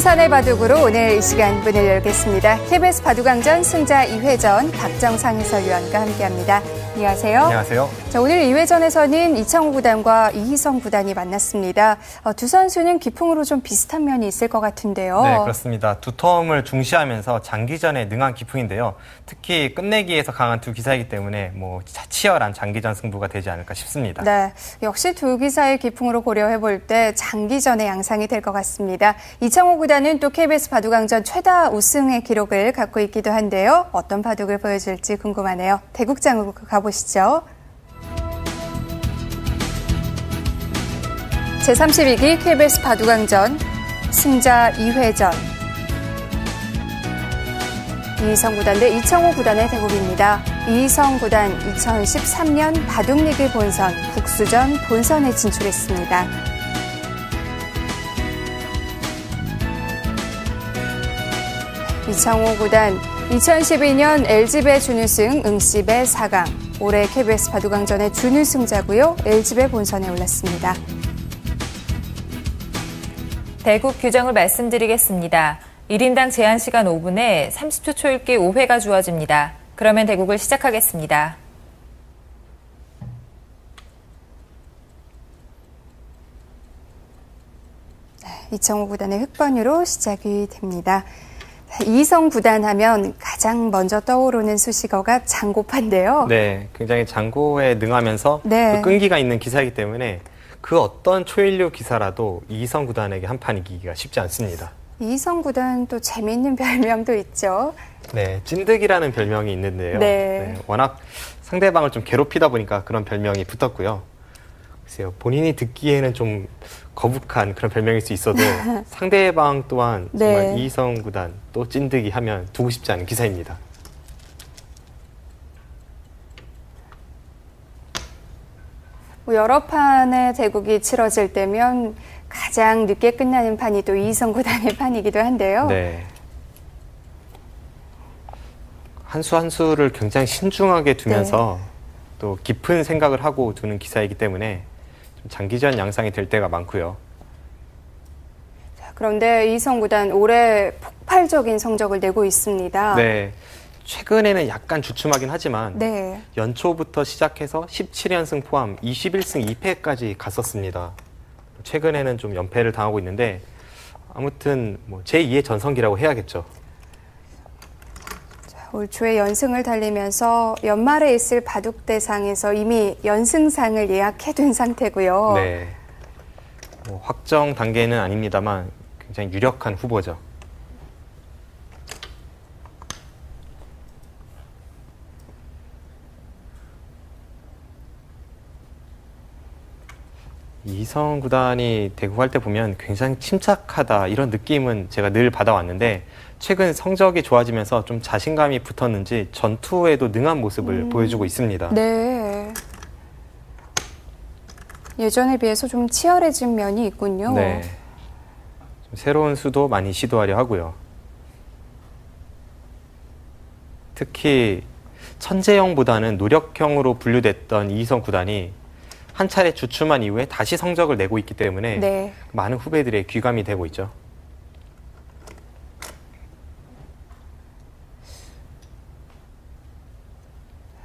부산의 바둑으로 오늘 이 시간 문을 열겠습니다. KBS 바둑왕전 승자 2회전 박정상 해설위원과 함께합니다. 안녕하세요. 안녕하세요. 자, 오늘 2회전에서는 이창호 구단과 이희성 구단이 만났습니다. 두 선수는 기풍으로 좀 비슷한 면이 있을 것 같은데요. 네, 그렇습니다. 두텀을 중시하면서 장기전에 능한 기풍인데요. 특히 끝내기에서 강한 두 기사이기 때문에 치열한 장기전 승부가 되지 않을까 싶습니다. 네, 역시 두 기사의 기풍으로 고려해볼 때 장기전의 양상이 될 것 같습니다. 이창호 구단은 또 KBS 바둑왕전 최다 우승의 기록을 갖고 있기도 한데요. 어떤 바둑을 보여줄지 궁금하네요. 대국장으로 가보시죠. 제32기 KBS 바둑왕전 승자 2회전 이희성 구단 대 이창호 구단의 대국입니다. 이희성 구단 2013년 바둑리그 본선, 국수전 본선에 진출했습니다. 이창호 구단 2012년 LG배 준우승, 응시배 4강, 올해 KBS 바둑왕전의 준우승자고요. LG배 본선에 올랐습니다. 대국 규정을 말씀드리겠습니다. 1인당 제한 시간 5분에 30초 초읽기 5회가 주어집니다. 그러면 대국을 시작하겠습니다. 이창호 구단의 흑번으로 시작이 됩니다. 이희성 구단 하면 가장 먼저 떠오르는 수식어가 장고파인데요. 네, 굉장히 장고에 능하면서 네. 또 끈기가 있는 기사이기 때문에 그 어떤 초일류 기사라도 이희성 구단에게 한 판 이기기가 쉽지 않습니다. 이희성 구단 또 재미있는 별명도 있죠. 네, 찐득이라는 별명이 있는데요. 네. 워낙 상대방을 좀 괴롭히다 보니까 그런 별명이 붙었고요. 글쎄요, 본인이 듣기에는 좀 거북한 그런 별명일 수 있어도 상대방 또한 정말 네. 이희성 구단 또 찐득이 하면 두고 싶지 않은 기사입니다. 여러 판의 대국이 치러질 때면 가장 늦게 끝나는 판이 또 이희성 구단의 판이기도 한데요. 네. 한 수 한 수를 굉장히 신중하게 두면서 또 깊은 생각을 하고 두는 기사이기 때문에 좀 장기전 양상이 될 때가 많고요. 그런데 이희성 구단 올해 폭발적인 성적을 내고 있습니다. 네. 최근에는 약간 주춤하긴 하지만 네. 연초부터 시작해서 17연승 포함 21승 2패까지 갔었습니다. 최근에는 좀 연패를 당하고 있는데 아무튼 제2의 전성기라고 해야겠죠. 올 초에 연승을 달리면서 연말에 있을 바둑대상에서 이미 연승상을 예약해둔 상태고요. 네. 확정 단계는 아닙니다만 굉장히 유력한 후보죠. 이희성 구단이 대국할 때 보면 굉장히 침착하다 이런 느낌은 제가 늘 받아왔는데 최근 성적이 좋아지면서 좀 자신감이 붙었는지 전투에도 능한 모습을 보여주고 있습니다. 네. 예전에 비해서 좀 치열해진 면이 있군요. 네. 좀 새로운 수도 많이 시도하려 하고요. 특히 천재형보다는 노력형으로 분류됐던 이희성 구단이 한 차례 주춤한 이후에 다시 성적을 내고 있기 때문에 네. 많은 후배들의 귀감이 되고 있죠.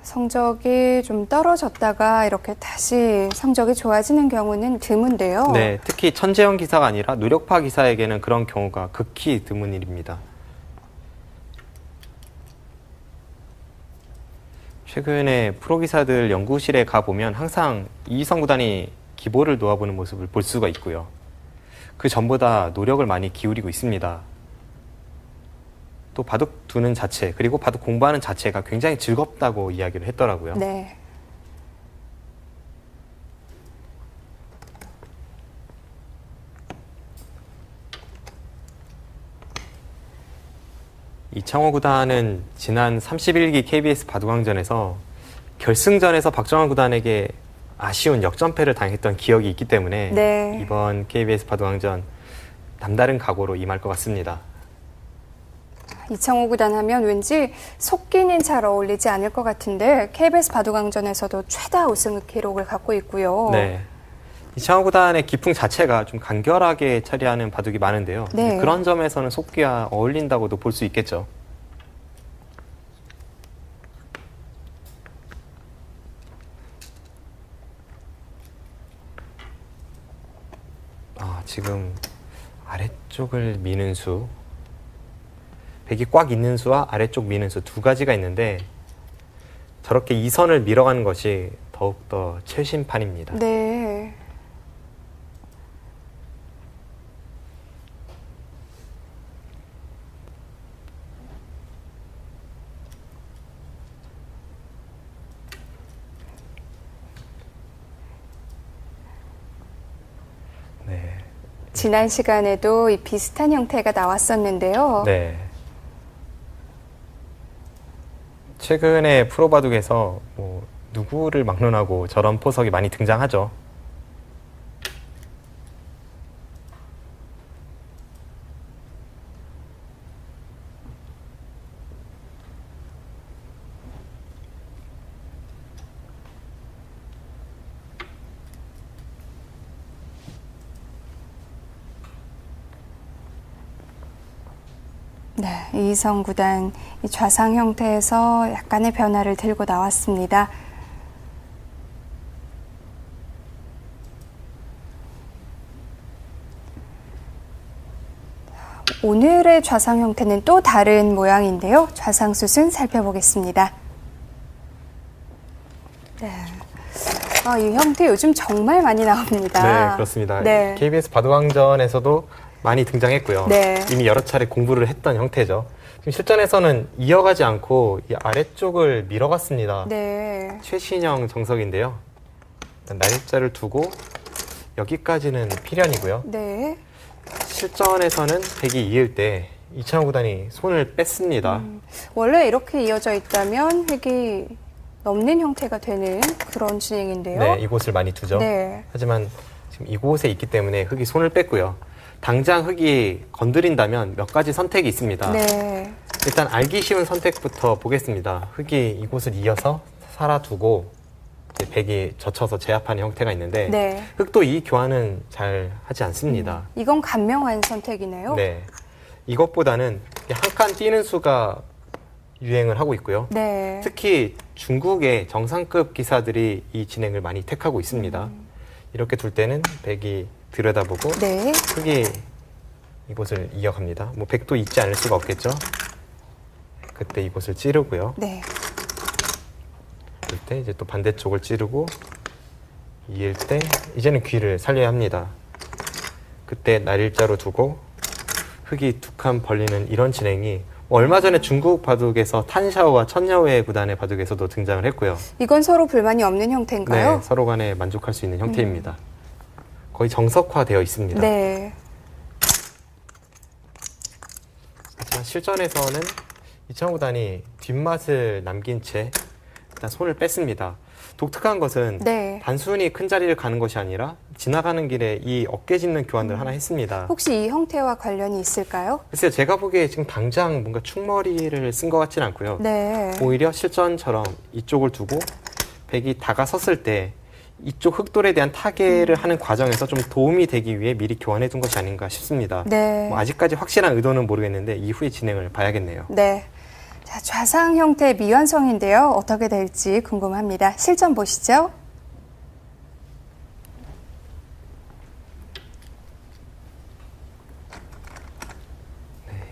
성적이 좀 떨어졌다가 이렇게 다시 성적이 좋아지는 경우는 드문데요. 네, 특히 천재형 기사가 아니라 노력파 기사에게는 그런 경우가 극히 드문 일입니다. 최근에 프로기사들 연구실에 가보면 항상 이희성 구단이 기보를 놓아보는 모습을 볼 수가 있고요. 그 전보다 노력을 많이 기울이고 있습니다. 또 바둑 두는 자체, 그리고 바둑 공부하는 자체가 굉장히 즐겁다고 이야기를 했더라고요. 네. 이창호 구단은 지난 31기 KBS 바둑왕전에서 결승전에서 박정환 구단에게 아쉬운 역전패를 당했던 기억이 있기 때문에 네. 이번 KBS 바둑왕전 남다른 각오로 임할 것 같습니다. 이창호 구단 하면 왠지 속기는 잘 어울리지 않을 것 같은데 KBS 바둑왕전에서도 최다 우승 기록을 갖고 있고요. 네. 이창호 구단의 기풍 자체가 좀 간결하게 처리하는 바둑이 많은데요. 네. 그런 점에서는 속기와 어울린다고도 볼 수 있겠죠. 지금 아래쪽을 미는 수, 백이 꽉 있는 수와 아래쪽 미는 수 두 가지가 있는데 저렇게 이 선을 밀어가는 것이 더욱더 최신판입니다. 네. 네. 지난 시간에도 이 비슷한 형태가 나왔었는데요. 네. 최근에 프로바둑에서 누구를 막론하고 저런 포석이 많이 등장하죠. 네, 이희성 구단 이 좌상 형태에서 약간의 변화를 들고 나왔습니다. 오늘의 좌상 형태는 또 다른 모양인데요. 좌상 숫은 살펴보겠습니다. 네. 이 형태 요즘 정말 많이 나옵니다. 네, 그렇습니다. 네. KBS 바둑왕전에서도 많이 등장했고요. 네. 이미 여러 차례 공부를 했던 형태죠. 지금 실전에서는 이어가지 않고 이 아래쪽을 밀어갔습니다. 네. 최신형 정석인데요. 날짜를 두고 여기까지는 필연이고요. 네. 실전에서는 백이 이을 때 이창호 구단이 손을 뺐습니다. 원래 이렇게 이어져 있다면 획이 넘는 형태가 되는 그런 진행인데요. 네, 이곳을 많이 두죠. 네. 하지만 지금 이곳에 있기 때문에 흑이 손을 뺐고요. 당장 흑이 건드린다면 몇 가지 선택이 있습니다. 네. 일단 알기 쉬운 선택부터 보겠습니다. 흑이 이곳을 이어서 살아두고 이제 백이 젖혀서 제압하는 형태가 있는데 네. 흑도 이 교환은 잘 하지 않습니다. 이건 간명한 선택이네요. 네, 이것보다는 한 칸 뛰는 수가 유행을 하고 있고요. 네. 특히 중국의 정상급 기사들이 이 진행을 많이 택하고 있습니다. 이렇게 둘 때는 백이 들여다보고 네. 흑이 이곳을 이어갑니다. 백도 잊지 않을 수가 없겠죠. 그때 이곳을 찌르고요. 네. 그때 이제 또 반대쪽을 찌르고 이을 때 이제는 귀를 살려야 합니다. 그때 날일자로 두고 흑이 두 칸 벌리는 이런 진행이 얼마 전에 중국 바둑에서 탄샤오와 천여웨 구단의 바둑에서도 등장을 했고요. 이건 서로 불만이 없는 형태인가요? 네, 서로 간에 만족할 수 있는 형태입니다. 거의 정석화되어 있습니다. 네. 하지만 실전에서는 이창호 구단이 뒷맛을 남긴 채 일단 손을 뺐습니다. 독특한 것은 네. 단순히 큰 자리를 가는 것이 아니라 지나가는 길에 이 어깨 짚는 교환을 하나 했습니다. 혹시 이 형태와 관련이 있을까요? 글쎄요, 제가 보기에 지금 당장 뭔가 충머리를 쓴 것 같지는 않고요. 네. 오히려 실전처럼 이쪽을 두고 백이 다가섰을 때 이쪽 흑돌에 대한 타개를 하는 과정에서 좀 도움이 되기 위해 미리 교환해 둔 것이 아닌가 싶습니다. 네. 아직까지 확실한 의도는 모르겠는데 이후의 진행을 봐야겠네요. 네. 자, 좌상 형태의 미완성인데요. 어떻게 될지 궁금합니다. 실전 보시죠.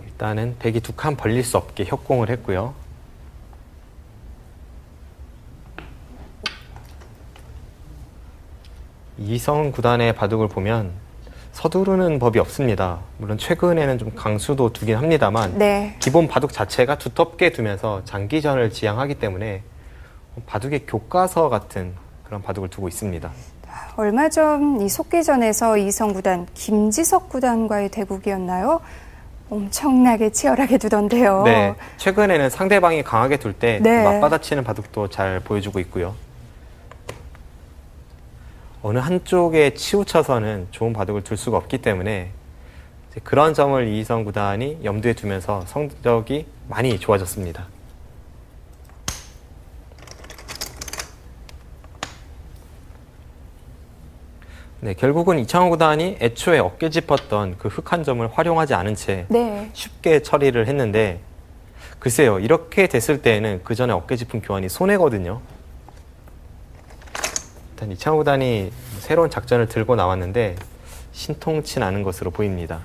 일단은 백이 두 칸 벌릴 수 없게 협공을 했고요. 이성 구단의 바둑을 보면 서두르는 법이 없습니다. 물론 최근에는 좀 강수도 두긴 합니다만 네. 기본 바둑 자체가 두텁게 두면서 장기전을 지향하기 때문에 바둑의 교과서 같은 그런 바둑을 두고 있습니다. 얼마 전 이 속기전에서 이성 구단, 김지석 구단과의 대국이었나요? 엄청나게 치열하게 두던데요. 네, 최근에는 상대방이 강하게 둘 때 네. 맞받아치는 바둑도 잘 보여주고 있고요. 어느 한쪽에 치우쳐서는 좋은 바둑을 둘 수가 없기 때문에 이제 그런 점을 이희성 구단이 염두에 두면서 성적이 많이 좋아졌습니다. 네, 결국은 이창호 구단이 애초에 어깨 짚었던 그 흑한 점을 활용하지 않은 채 네. 쉽게 처리를 했는데 글쎄요, 이렇게 됐을 때에는 그 전에 어깨 짚은 교환이 손해거든요. 일단 이창호 구단이 새로운 작전을 들고 나왔는데 신통치 않은 것으로 보입니다.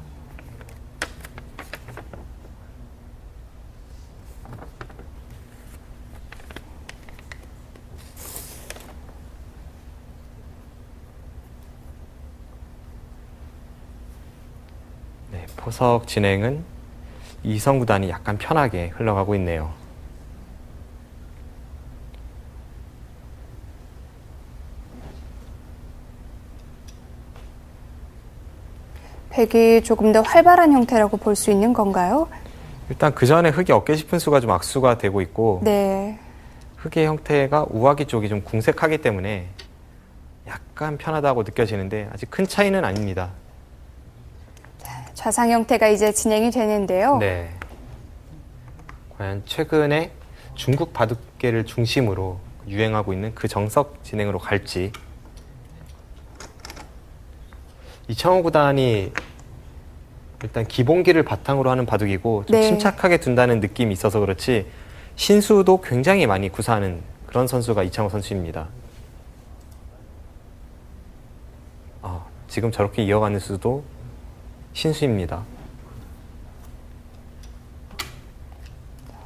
네, 포석 진행은 이성 구단이 약간 편하게 흘러가고 있네요. 백이 조금 더 활발한 형태라고 볼 수 있는 건가요? 일단 그 전에 흑이 어깨 짚은 수가 좀 악수가 되고 있고 네. 흑의 형태가 우아기 쪽이 좀 궁색하기 때문에 약간 편하다고 느껴지는데 아직 큰 차이는 아닙니다. 좌상 형태가 이제 진행이 되는데요. 네. 과연 최근에 중국 바둑계를 중심으로 유행하고 있는 그 정석 진행으로 갈지. 이창호 구단이 일단 기본기를 바탕으로 하는 바둑이고 좀 네. 침착하게 둔다는 느낌이 있어서 그렇지 신수도 굉장히 많이 구사하는 그런 선수가 이창호 선수입니다. 지금 저렇게 이어가는 수도 신수입니다.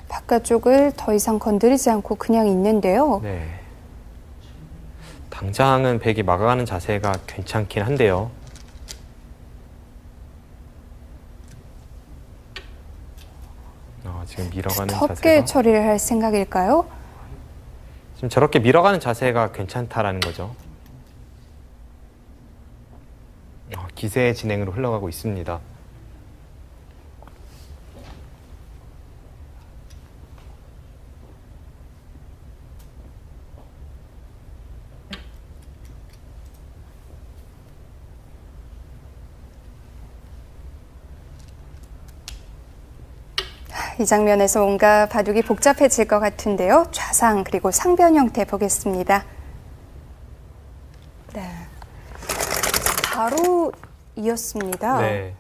바깥쪽을 더 이상 건드리지 않고 그냥 있는데요. 네. 당장은 백이 막아가는 자세가 괜찮긴 한데요. 지금 밀어가는 덥게 자세가 처리를 할 생각일까요? 지금 저렇게 밀어가는 자세가 괜찮다라는 거죠. 기세 진행으로 흘러가고 있습니다. 이 장면에서 뭔가 바둑이 복잡해질 것 같은데요. 좌상 그리고 상변 형태 보겠습니다. 네. 바로 이었습니다. 네.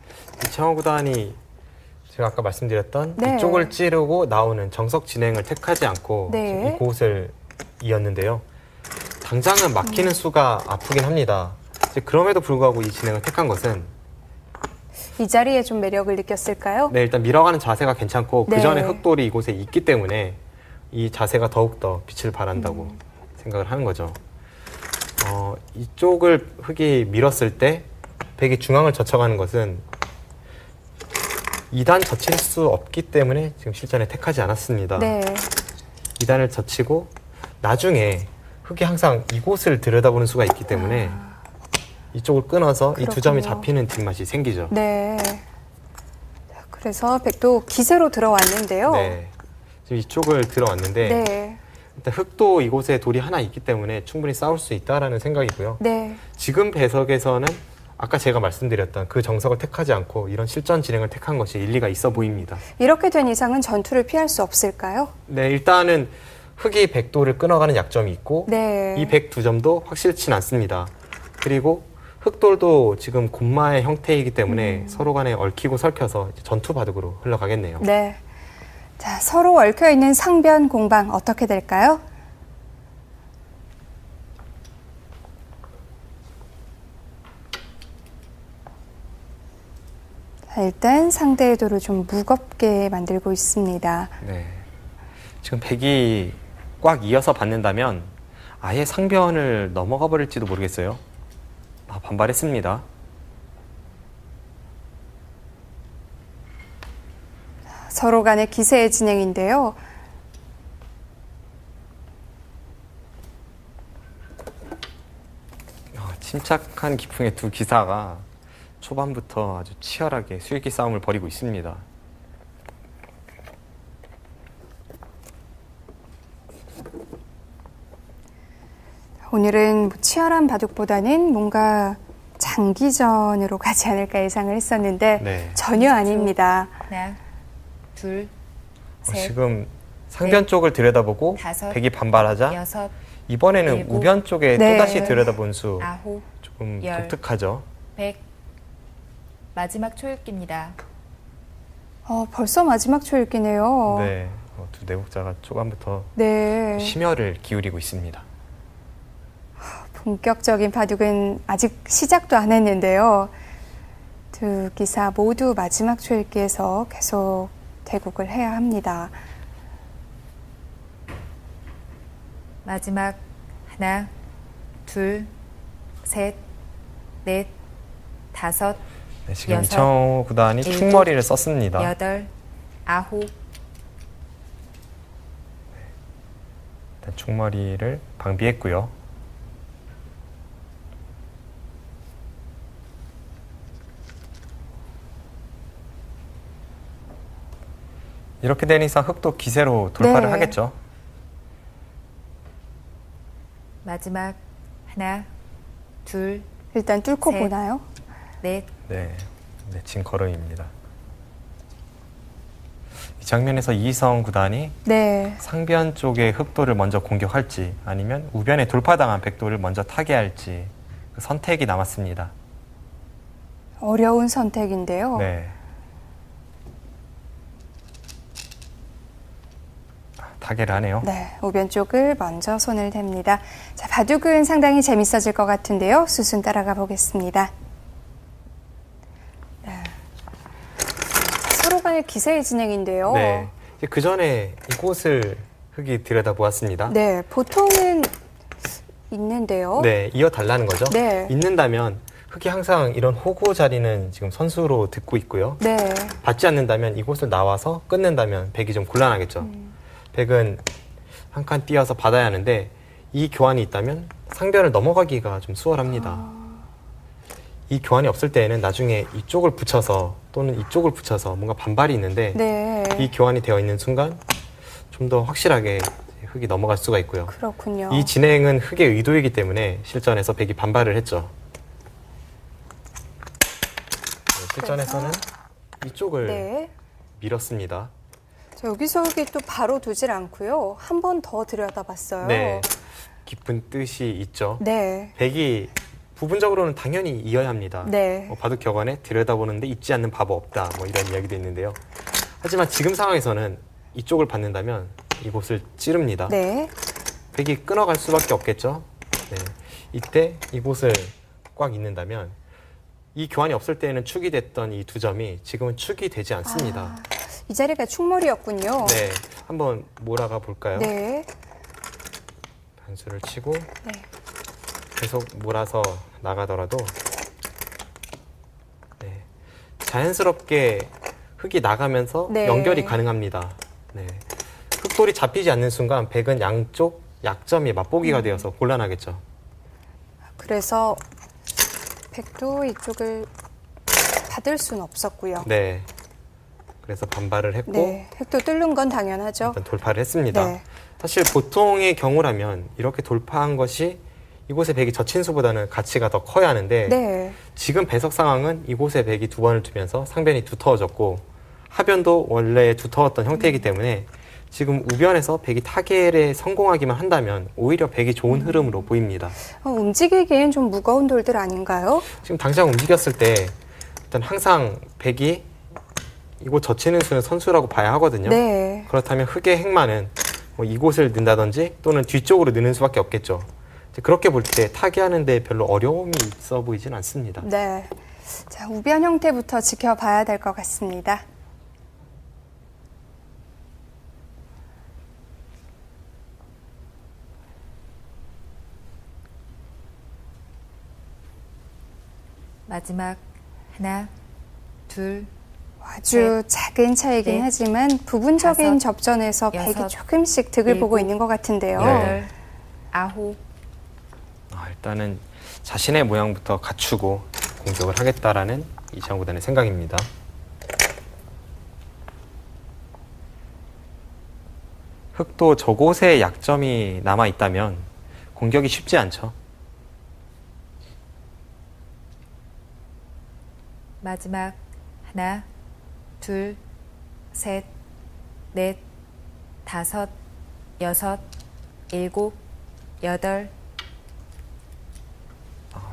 이창호 구단이 제가 아까 말씀드렸던 네. 이쪽을 찌르고 나오는 정석 진행을 택하지 않고 네. 이곳을 이었는데요. 당장은 막히는 수가 아프긴 합니다. 그럼에도 불구하고 이 진행을 택한 것은 이 자리에 좀 매력을 느꼈을까요? 네, 일단 밀어가는 자세가 괜찮고 네. 그 전에 흑돌이 이곳에 있기 때문에 이 자세가 더욱더 빛을 발한다고 생각을 하는 거죠. 이쪽을 흑이 밀었을 때 백이 중앙을 젖혀가는 것은 2단 젖힐 수 없기 때문에 지금 실전에 택하지 않았습니다. 네. 2단을 젖히고 나중에 흑이 항상 이곳을 들여다보는 수가 있기 때문에 이쪽을 끊어서 이 두 점이 그렇군요. 잡히는 뒷맛이 생기죠. 네. 자, 그래서 백도 기세로 들어왔는데요. 네. 지금 이쪽을 들어왔는데 네. 일단 흑도 이곳에 돌이 하나 있기 때문에 충분히 싸울 수 있다라는 생각이고요. 네. 지금 배석에서는 아까 제가 말씀드렸던 그 정석을 택하지 않고 이런 실전 진행을 택한 것이 일리가 있어 보입니다. 이렇게 된 이상은 전투를 피할 수 없을까요? 네, 일단은 흑이 백도를 끊어가는 약점이 있고 네. 이 백 두 점도 확실치 않습니다. 그리고 흑돌도 지금 곰마의 형태이기 때문에 서로 간에 얽히고 설켜서 이제 전투 바둑으로 흘러가겠네요. 네. 자, 서로 얽혀 있는 상변 공방 어떻게 될까요? 자, 일단 상대의 돌을 좀 무겁게 만들고 있습니다. 네. 지금 백이 꽉 이어서 받는다면 아예 상변을 넘어가 버릴지도 모르겠어요. 반발했습니다. 서로 간의 기세의 진행인데요. 침착한 기풍의 두 기사가 초반부터 아주 치열하게 수익기 싸움을 벌이고 있습니다. 오늘은 치열한 바둑보다는 뭔가 장기전으로 가지 않을까 예상을 했었는데 네. 전혀 아닙니다. 하나, 둘, 셋. 지금 상변 쪽을 들여다보고 다섯, 백이 반발하자 여섯, 이번에는 일곱, 우변 쪽에 네. 또다시 들여다본 수 아홉, 조금 열. 독특하죠. 100. 마지막 초읽기입니다. 벌써 마지막 초읽기네요. 네, 두 내국자가 초반부터 네. 심혈을 기울이고 있습니다. 본격적인 바둑은 아직 시작도 안 했는데요. 두 기사 모두 마지막 초읽기에서 계속 대국을 해야 합니다. 마지막 하나, 둘, 셋, 넷, 다섯, 네, 지금 여섯, 이창호 구단이 일곱, 충머리를 썼습니다. 여덟, 아홉, 일단 충머리를 방비했고요. 이렇게 된 이상 흑도 기세로 돌파를 네. 하겠죠. 마지막 하나, 둘, 일단 뚫고 셋. 보나요? 넷, 네, 진 걸음입니다. 이 장면에서 이희성 구단이 네. 상변 쪽의 흑도를 먼저 공격할지 아니면 우변에 돌파당한 백도를 먼저 타개할지 그 선택이 남았습니다. 어려운 선택인데요. 네. 타개를 하네요. 네, 우변 쪽을 먼저 손을 댑니다. 자, 바둑은 상당히 재밌어질 것 같은데요. 수순 따라가 보겠습니다. 네. 자, 서로 간의 기세의 진행인데요. 네. 그 전에 이곳을 흑이 들여다보았습니다. 네, 보통은 있는데요. 네, 이어달라는 거죠. 네. 있는다면 흑이 항상 이런 호구 자리는 지금 선수로 듣고 있고요. 네. 받지 않는다면 이곳을 나와서 끊는다면 백이 좀 곤란하겠죠. 백은 한 칸 뛰어서 받아야 하는데 이 교환이 있다면 상변을 넘어가기가 좀 수월합니다. 이 교환이 없을 때에는 나중에 이쪽을 붙여서 또는 이쪽을 붙여서 뭔가 반발이 있는데 네. 이 교환이 되어 있는 순간 좀 더 확실하게 흑이 넘어갈 수가 있고요. 그렇군요. 이 진행은 흑의 의도이기 때문에 실전에서 백이 반발을 했죠. 네, 실전에서는 이쪽을 네. 밀었습니다. 자, 여기서 흑이 또 바로 두질 않고요. 한 번 더 들여다봤어요. 네, 깊은 뜻이 있죠. 네. 백이 부분적으로는 당연히 이어야 합니다. 네. 바둑 격언에 들여다보는데 잊지 않는 바보 없다. 뭐 이런 이야기도 있는데요. 하지만 지금 상황에서는 이쪽을 받는다면 이곳을 찌릅니다. 네. 백이 끊어갈 수밖에 없겠죠. 네. 이때 이곳을 꽉 잇는다면 이 교환이 없을 때에는 축이 됐던 이 두 점이 지금은 축이 되지 않습니다. 이 자리가 충몰이었군요. 네, 한번 몰아가 볼까요? 네. 단수를 치고 네. 계속 몰아서 나가더라도 네, 자연스럽게 흑이 나가면서 네. 연결이 가능합니다. 네. 흑돌이 잡히지 않는 순간 백은 양쪽 약점이 맛보기가 되어서 곤란하겠죠. 그래서 백도 이쪽을 받을 수는 없었고요. 네. 그래서 반발을 했고 네. 흑도 뚫는 건 당연하죠. 일단 돌파를 했습니다. 네. 사실 보통의 경우라면 이렇게 돌파한 것이 이곳의 백이 젖힌 수보다는 가치가 더 커야 하는데 네. 지금 배석 상황은 이곳에 백이 두 번을 두면서 상변이 두터워졌고 하변도 원래 두터웠던 형태이기 때문에 지금 우변에서 백이 타결에 성공하기만 한다면 오히려 백이 좋은 흐름으로 보입니다. 움직이기엔 좀 무거운 돌들 아닌가요? 지금 당장 움직였을 때 일단 항상 백이 이곳 젖히는 수는 선수라고 봐야 하거든요. 네. 그렇다면 흑의 행마는 뭐 이곳을 넣는다든지 또는 뒤쪽으로 넣는 수밖에 없겠죠. 이제 그렇게 볼 때 타개하는데 별로 어려움이 있어 보이진 않습니다. 네. 자, 우변 형태부터 지켜봐야 될 것 같습니다. 마지막 하나, 둘, 아주 작은 차이긴 넷, 하지만 부분적인 다섯, 접전에서 백이 여섯, 조금씩 득을 보고 일곱, 있는 것 같은데요. 네. 여덟, 아홉, 일단은 자신의 모양부터 갖추고 공격을 하겠다라는 이창호 구단의 생각입니다. 흑도 저곳에 약점이 남아 있다면 공격이 쉽지 않죠. 마지막 하나, 둘, 셋, 넷, 다섯, 여섯, 일곱, 여덟.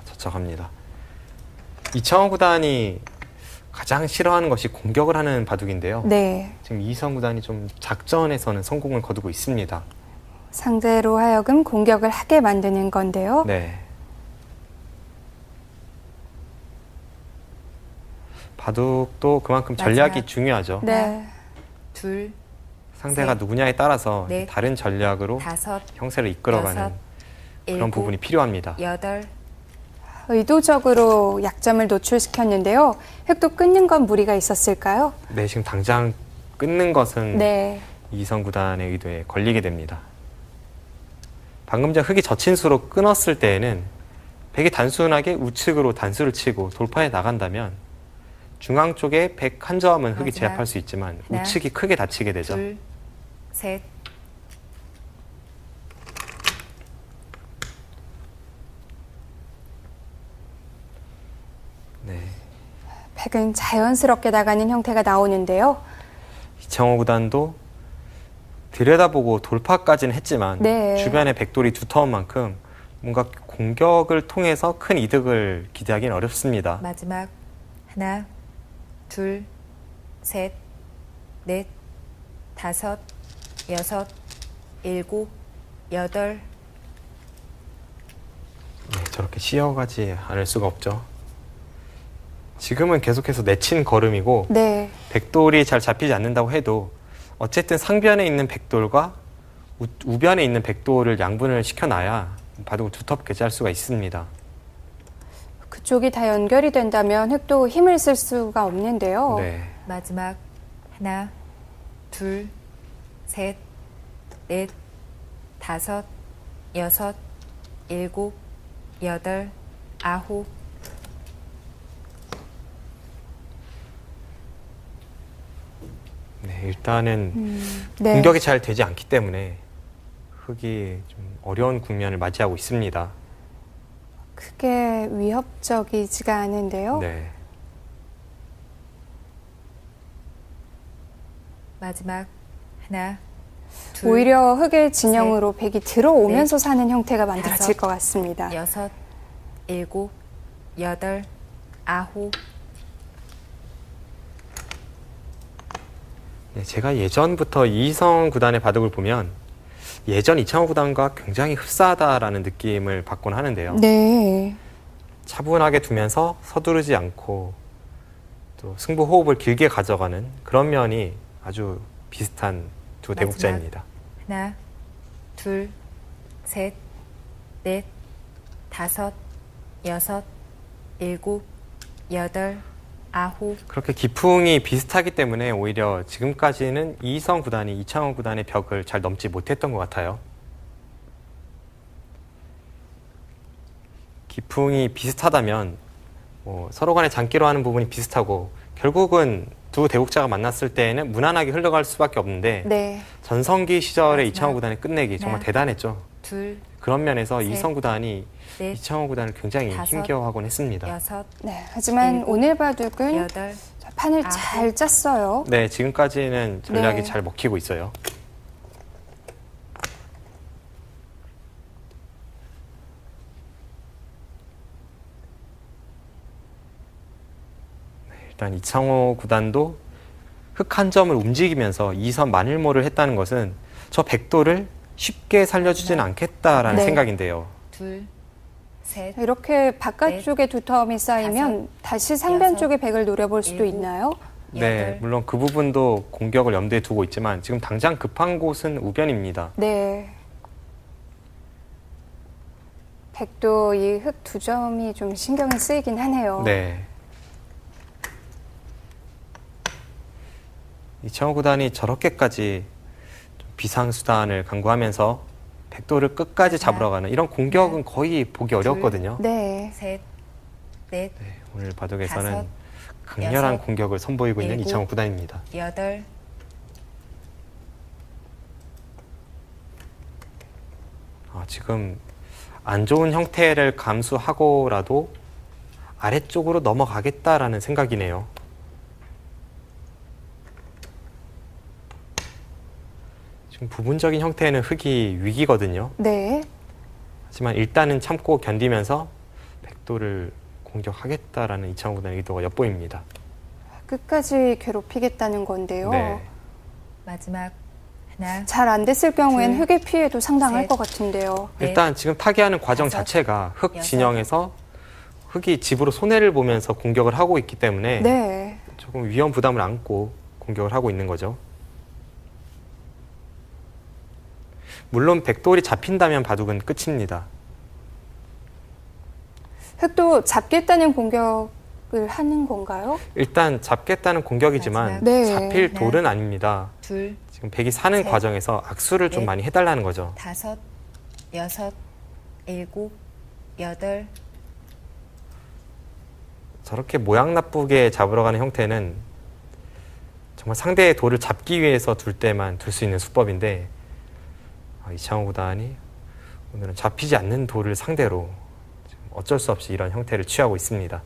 저착합니다. 이창호 구단이 가장 싫어하는 것이 공격을 하는 바둑인데요. 네. 지금 이성 구단이 좀 작전에서는 성공을 거두고 있습니다. 상대로 하여금 공격을 하게 만드는 건데요. 네. 바둑도 그만큼 전략이 마지막. 중요하죠. 네. 둘, 상대가 셋, 누구냐에 따라서 넷, 다른 전략으로 다섯, 형세를 이끌어가는 여섯, 그런 일곱, 부분이 필요합니다. 여덟. 의도적으로 약점을 노출시켰는데요. 획도 끊는 건 무리가 있었을까요? 네, 지금 당장 끊는 것은 네. 이성 구단의 의도에 걸리게 됩니다. 방금 전 흙이 젖힌 수로 끊었을 때에는 백이 단순하게 우측으로 단수를 치고 돌파해 나간다면 중앙 쪽에 백 한 점은 흙이 마지막. 제압할 수 있지만 하나, 우측이 크게 다치게 되죠. 둘, 셋. 네. 백은 자연스럽게 나가는 형태가 나오는데요. 이창호 구단도 들여다보고 돌파까지는 했지만 네. 주변에 백돌이 두터운 만큼 뭔가 공격을 통해서 큰 이득을 기대하기는 어렵습니다. 마지막. 하나, 둘, 셋, 넷, 다섯, 여섯, 일곱, 여덟. 네, 저렇게 쉬어가지 않을 수가 없죠. 지금은 계속해서 내친 걸음이고 네. 백돌이 잘 잡히지 않는다고 해도 어쨌든 상변에 있는 백돌과 우변에 있는 백돌을 양분을 시켜놔야 바둑을 두텁게 짤 수가 있습니다. 그쪽이 다 연결이 된다면 획도 힘을 쓸 수가 없는데요. 네. 마지막. 하나, 둘, 셋, 넷, 다섯, 여섯, 일곱, 여덟, 아홉. 네, 일단은 네. 공격이 잘 되지 않기 때문에 흙이 좀 어려운 국면을 맞이하고 있습니다. 크게 위협적이지가 않은데요. 네. 마지막. 하나, 둘, 오히려 흙의 진영으로 백이 들어오면서 사는 형태가 만들어질 다섯, 것 같습니다. 여섯, 일곱, 여덟, 아홉. 네, 제가 예전부터 이성 구단의 바둑을 보면 예전 이창호 구단과 굉장히 흡사하다라는 느낌을 받곤 하는데요. 네. 차분하게 두면서 서두르지 않고 또 승부 호흡을 길게 가져가는 그런 면이 아주 비슷한 두 마지막. 대국자입니다. 하나, 둘, 셋, 넷, 다섯, 여섯, 일곱, 여덟, 아홉. 그렇게 기풍이 비슷하기 때문에 오히려 지금까지는 이성 구단이 이창호 구단의 벽을 잘 넘지 못했던 것 같아요. 기풍이 비슷하다면 서로 간의 장기로 하는 부분이 비슷하고 결국은 두 대국자가 만났을 때에는 무난하게 흘러갈 수밖에 없는데 네. 전성기 시절의 마지막. 이창호 구단의 끝내기 정말 하나, 대단했죠. 둘, 그런 면에서 셋, 이성 구단이 넷, 이창호 구단을 굉장히 다섯, 힘겨워하곤 했습니다. 여섯, 네. 하지만 일곱, 오늘 바둑은 여덟. 판을 아홉. 잘 짰어요. 네, 지금까지는 전략이 네. 잘 먹히고 있어요. 네, 일단 이창호 구단도 흙 한 점을 움직이면서 2선 마늘모를 했다는 것은 저 백도를 쉽게 살려주지는 않겠다라는 네. 생각인데요. 둘, 셋, 이렇게 바깥쪽에 두터움이 쌓이면 다시 상변 여섯, 쪽의 백을 노려볼 수도 일곱, 있나요? 네, 여덟. 물론 그 부분도 공격을 염두에 두고 있지만 지금 당장 급한 곳은 우변입니다. 네. 백도 이 흙 두 점이 좀 신경이 쓰이긴 하네요. 네. 이창호 구단이 저렇게까지 좀 비상수단을 강구하면서 백도를 끝까지 잡으러 가는 이런 공격은 거의 보기 어렵거든요. 네. 셋, 넷, 네, 오늘 바둑에서는 다섯, 강렬한 여섯, 공격을 선보이고 있는 일곱. 이창호 구단입니다. 여덟. 지금 안 좋은 형태를 감수하고라도 아래쪽으로 넘어가겠다라는 생각이네요. 지금 부분적인 형태는 흙이 위기거든요. 네. 하지만 일단은 참고 견디면서 백도를 공격하겠다라는 이창호 구단의 의도가 엿보입니다. 끝까지 괴롭히겠다는 건데요. 네. 마지막 하나, 잘 안 됐을 경우엔 둘, 흙의 피해도 상당할 셋. 것 같은데요. 넷, 일단 지금 타개하는 과정 다섯, 자체가 흙 여섯. 진영에서 흙이 집으로 손해를 보면서 공격을 하고 있기 때문에 네. 조금 위험 부담을 안고 공격을 하고 있는 거죠. 물론 백돌이 잡힌다면 바둑은 끝입니다. 흙도 잡겠다는 공격을 하는 건가요? 일단 잡겠다는 공격이지만 마지막. 네. 잡힐 네. 돌은 아닙니다. 둘, 지금 백이 사는 셋. 과정에서 악수를 좀 넷. 많이 해달라는 거죠. 다섯, 여섯, 일곱, 여덟. 저렇게 모양 나쁘게 잡으러 가는 형태는 정말 상대의 돌을 잡기 위해서 둘 때만 둘 수 있는 수법인데 이창호 구단이 오늘은 잡히지 않는 돌을 상대로 지금 어쩔 수 없이 이런 형태를 취하고 있습니다.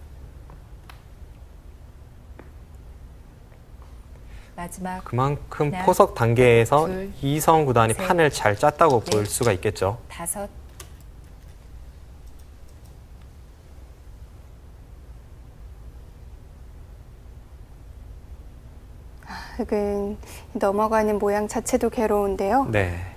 마지막 그만큼 하나, 포석 단계에서 둘, 이성 구단이 셋, 판을 잘 짰다고 넷. 볼 수가 있겠죠. 다섯. 흙은 넘어가는 모양 자체도 괴로운데요. 네.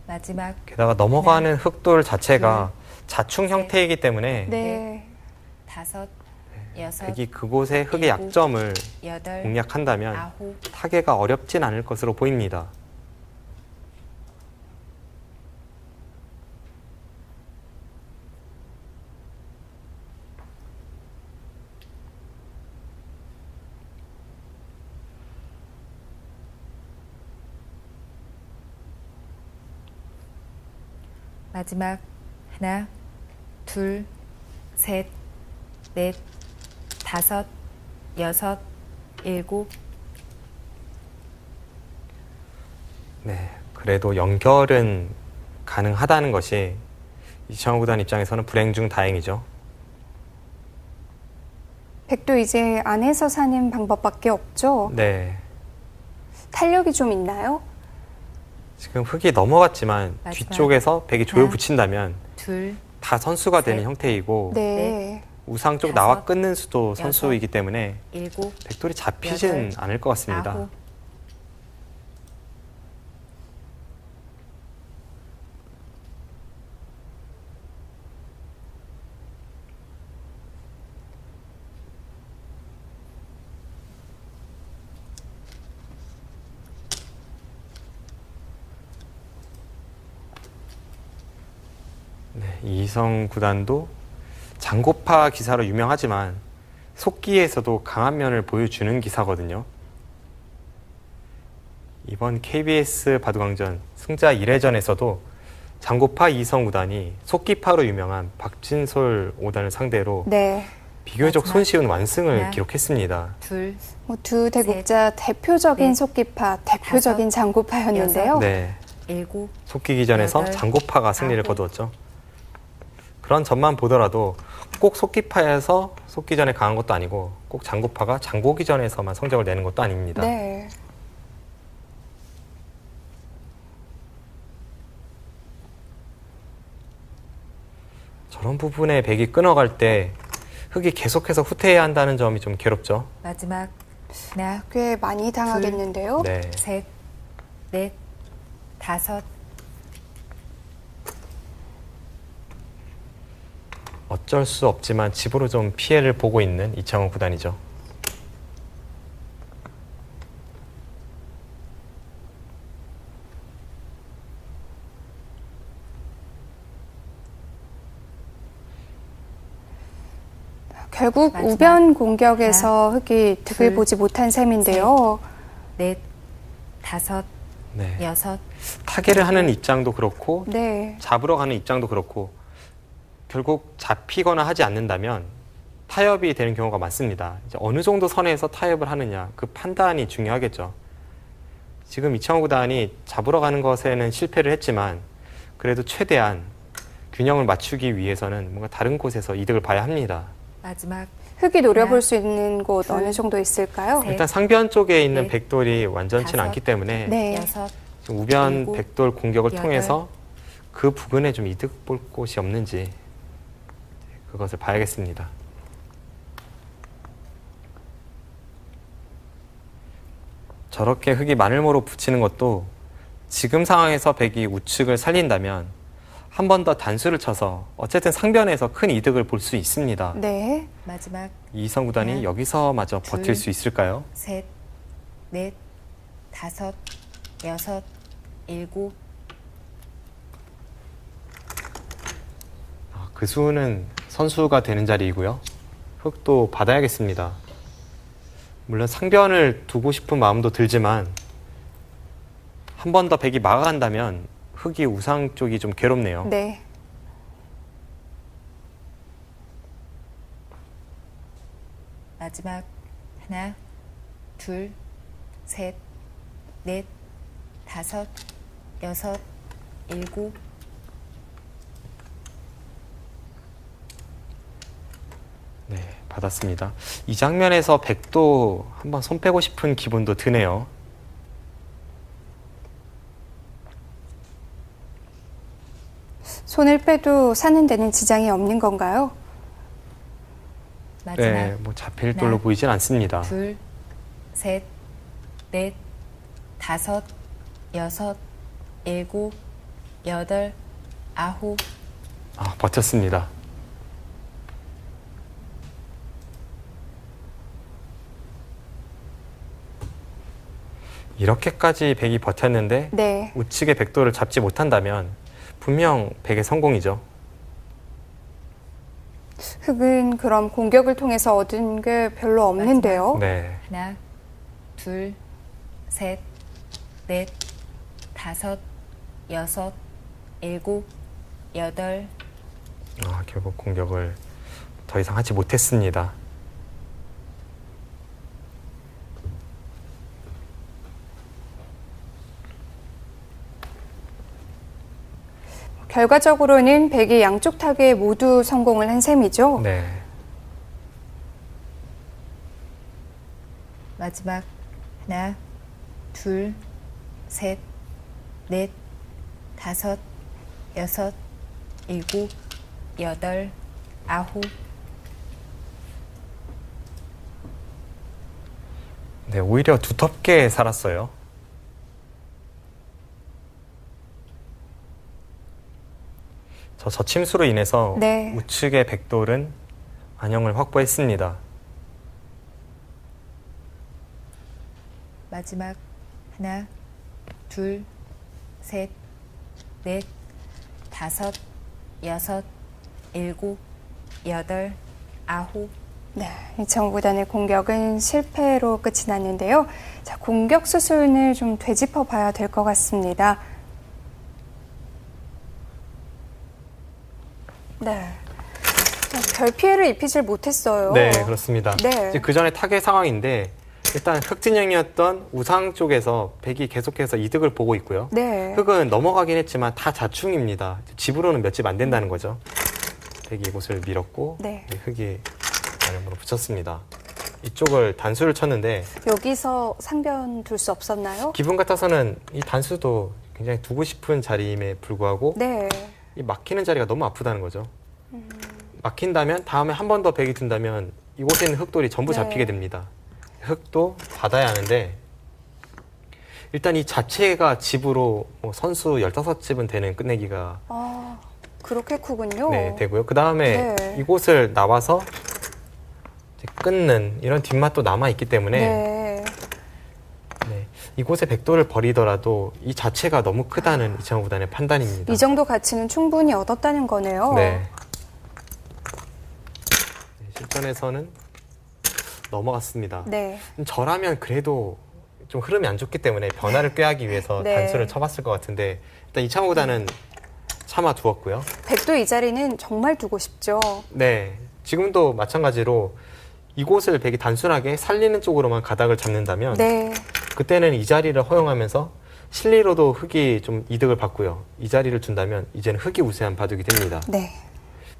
마지막 게다가 넘어가는 흙돌 자체가 자충 형태이기 때문에 네. 다섯, 여섯, 백이 그곳의 흙의 일곱, 약점을 여덟, 공략한다면 아홉. 타개가 어렵진 않을 것으로 보입니다. 마지막 하나, 둘, 셋, 넷, 다섯, 여섯, 일곱. 네, 그래도 연결은 가능하다는 것이 이창호 구단 입장에서는 불행 중 다행이죠. 백도 이제 안에서 사는 방법밖에 없죠. 네, 탄력이 좀 있나요? 지금 흙이 넘어갔지만 마지막. 뒤쪽에서 백이 조여 하나. 붙인다면 둘, 다 선수가 되는 셋. 형태이고 네. 우상 쪽 다섯, 나와 끊는 수도 선수이기 때문에 일곱, 백돌이 잡히지는 여덟, 않을 것 같습니다. 아홉. 네, 이성 구단도 장고파 기사로 유명하지만 속기에서도 강한 면을 보여주는 기사거든요. 이번 KBS 바둑왕전 승자 1회전에서도 장고파 이성 구단이 속기파로 유명한 박진솔 5단을 상대로 네. 비교적 마지막. 손쉬운 완승을 하나. 기록했습니다. 둘, 뭐 두 대국자 대표적인 넷, 속기파, 대표적인 장고파였는데요. 네, 일곱, 속기기전에서 여덟, 장고파가 승리를 아홉. 거두었죠. 그런 점만 보더라도 꼭 속기파에서 속기전에 강한 것도 아니고 꼭 장고파가 장고기전에서만 성적을 내는 것도 아닙니다. 네. 저런 부분에 백이 끊어갈 때 흙이 계속해서 후퇴해야 한다는 점이 좀 괴롭죠. 마지막 하나, 꽤 많이 당하겠는데요. 네. 셋, 넷, 다섯. 어쩔 수 없지만 집으로 좀 피해를 보고 있는 이창호 구단이죠. 결국 마지막. 우변 공격에서 흙이 득을 둘, 보지 못한 셈인데요. 넷, 다섯, 네. 여섯. 타개를 하는 입장도 그렇고 네. 잡으러 가는 입장도 그렇고 결국 잡히거나 하지 않는다면 타협이 되는 경우가 많습니다. 이제 어느 정도 선에서 타협을 하느냐 그 판단이 중요하겠죠. 지금 이창호 구단이 잡으러 가는 것에는 실패를 했지만 그래도 최대한 균형을 맞추기 위해서는 뭔가 다른 곳에서 이득을 봐야 합니다. 마지막 흑이 노려볼 하나, 수 있는 곳 둘, 어느 정도 있을까요? 셋, 일단 상변 쪽에 있는 넷, 백돌이 완전치는 다섯, 않기 때문에 네. 여섯, 좀 우변 일곱, 백돌 공격을 여덟. 통해서 그 부근에 좀 이득 볼 곳이 없는지 그것을 봐야겠습니다. 저렇게 흑이 마늘모로 붙이는 것도 지금 상황에서 백이 우측을 살린다면 한 번 더 단수를 쳐서 어쨌든 상변에서 큰 이득을 볼 수 있습니다. 네. 마지막 이성 구단이 하나, 여기서마저 둘. 버틸 수 있을까요? 셋, 넷, 다섯, 여섯, 일곱. 그 수는 선수가 되는 자리이고요. 흑도 받아야겠습니다. 물론 상변을 두고 싶은 마음도 들지만 한 번 더 백이 막아간다면 흑이 우상 쪽이 좀 괴롭네요. 네. 마지막 하나, 둘, 셋, 넷, 다섯, 여섯, 일곱. 네, 받았습니다. 이 장면에서 백도 한번 손 빼고 싶은 기분도 드네요. 손을 빼도 사는 데는 지장이 없는 건가요? 마지막 네, 뭐 잡힐 돌로 하나, 보이진 않습니다. 둘, 셋, 넷, 다섯, 여섯, 일곱, 여덟, 아홉. 버텼습니다. 이렇게까지 백이 버텼는데 네. 우측의 백도를 잡지 못한다면 분명 백의 성공이죠. 흑은 그럼 공격을 통해서 얻은 게 별로 없는데요. 네, 하나, 둘, 셋, 넷, 다섯, 여섯, 일곱, 여덟. 결국 공격을 더 이상 하지 못했습니다. 결과적으로는 백이 양쪽 타겟 모두 성공을 한 셈이죠. 네, 마지막 하나, 둘, 셋, 넷, 다섯, 여섯, 일곱, 여덟, 아홉. 네, 오히려 두텁게 살았어요. 저 침수로 인해서 네. 우측의 백돌은 안형을 확보했습니다. 마지막 하나, 둘, 셋, 넷, 다섯, 여섯, 일곱, 여덟, 아홉. 네, 이창호 구단의 공격은 실패로 끝이 났는데요. 자, 공격 수순을 좀 되짚어 봐야 될 것 같습니다. 네. 자, 별 피해를 입히질 못했어요. 네, 그렇습니다. 네. 이제 그 전에 타겟 상황인데 일단 흑진영이었던 우상 쪽에서 백이 계속해서 이득을 보고 있고요. 네. 흑은 넘어가긴 했지만 다 자충입니다. 집으로는 몇 집 안 된다는 거죠. 백이 이곳을 밀었고 네. 흑이 안형으로 붙였습니다. 이쪽을 단수를 쳤는데 여기서 상변 둘 수 없었나요? 기분 같아서는 이 단수도 굉장히 두고 싶은 자리임에 불구하고 네. 이 막히는 자리가 너무 아프다는 거죠. 막힌다면 다음에 한 번 더 백이 든다면 이곳에 있는 흑돌이 전부 네. 잡히게 됩니다. 흑도 받아야 하는데 일단 이 자체가 집으로 뭐 선수 15집은 되는 끝내기가 아, 그렇게 크군요. 네, 되고요. 그 다음에 네. 이곳을 나와서 이제 끊는 이런 뒷맛도 남아있기 때문에 네. 네, 이곳에 백돌을 버리더라도 이 자체가 너무 크다는 이창호 구단의 판단입니다. 이 정도 가치는 충분히 얻었다는 거네요. 네. 실전에서는 넘어갔습니다. 네. 저라면 그래도 좀 흐름이 안 좋기 때문에 변화를 꾀하기 위해서 네. 단수를 쳐봤을 것 같은데 일단 이창호 구단은 참아 두었고요. 백도 이 자리는 정말 두고 싶죠. 네, 지금도 마찬가지로 이곳을 백이 단순하게 살리는 쪽으로만 가닥을 잡는다면 네. 그때는 이 자리를 허용하면서 실리로도 흑이 좀 이득을 받고요. 이 자리를 준다면 이제는 흑이 우세한 바둑이 됩니다. 네.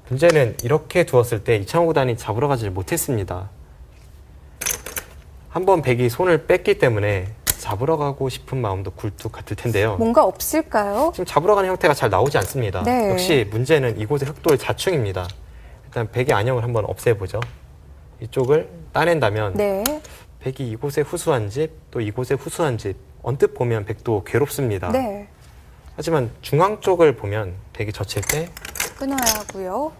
문제는 이렇게 두었을 때 이창호 구단이 잡으러 가지 못했습니다. 한번 백이 손을 뺐기 때문에 잡으러 가고 싶은 마음도 굴뚝 같을 텐데요. 뭔가 없을까요? 지금 잡으러 가는 형태가 잘 나오지 않습니다. 네. 역시 문제는 이곳의 흑돌 자충입니다. 일단 백의 안형을 한번 없애보죠. 이쪽을 따낸다면 네. 백이 이곳에 후수한 집, 또 이곳에 후수한 집, 언뜻 보면 백도 괴롭습니다. 네. 하지만 중앙 쪽을 보면 백이 젖힐 때 끊어야 하고요.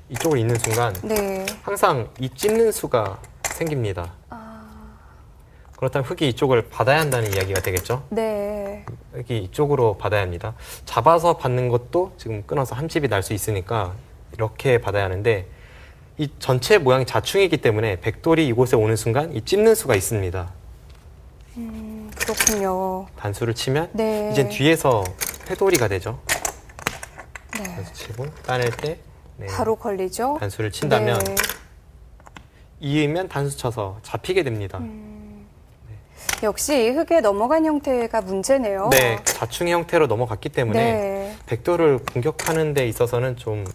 이쪽을 잇는 순간 네. 항상 이 찝는 수가 생깁니다. 아, 그렇다면 흑이 이쪽을 받아야 한다는 이야기가 되겠죠? 네. 흑이 이쪽으로 받아야 합니다. 잡아서 받는 것도 지금 끊어서 한 집이 날 수 있으니까 이렇게 받아야 하는데 이 전체 모양이 자충이기 때문에 백돌이 이곳에 오는 순간 이 찝는 수가 있습니다. 그렇군요. 단수를 치면 네. 이젠 뒤에서 회돌이가 되죠. 네. 단수 치고 따낼 때 네, 바로 걸리죠. 단수를 친다면 네. 이으면 단수 쳐서 잡히게 됩니다. 역시 흙에 넘어간 형태가 문제네요. 네, 자충의 형태로 넘어갔기 때문에 네. 백돌을 공격하는 데 있어서는 좀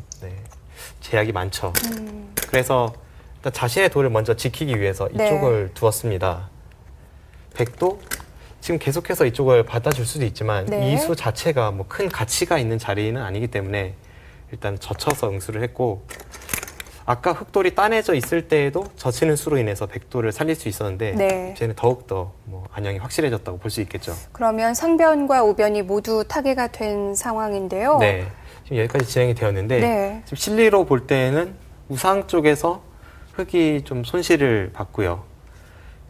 제약이 많죠. 그래서 일단 자신의 돌을 먼저 지키기 위해서 네. 이쪽을 두었습니다. 백도 지금 계속해서 이쪽을 받아줄 수도 있지만 네. 이 수 자체가 뭐 큰 가치가 있는 자리는 아니기 때문에 일단 젖혀서 응수를 했고 아까 흑돌이 따내져 있을 때에도 젖히는 수로 인해서 백돌을 살릴 수 있었는데 네. 이제는 더욱더 뭐 안형이 확실해졌다고 볼 수 있겠죠. 그러면 상변과 우변이 모두 타개가 된 상황인데요. 네, 지금 여기까지 진행이 되었는데 네. 지금 실리로 볼 때는 우상 쪽에서 흑이 좀 손실을 봤고요.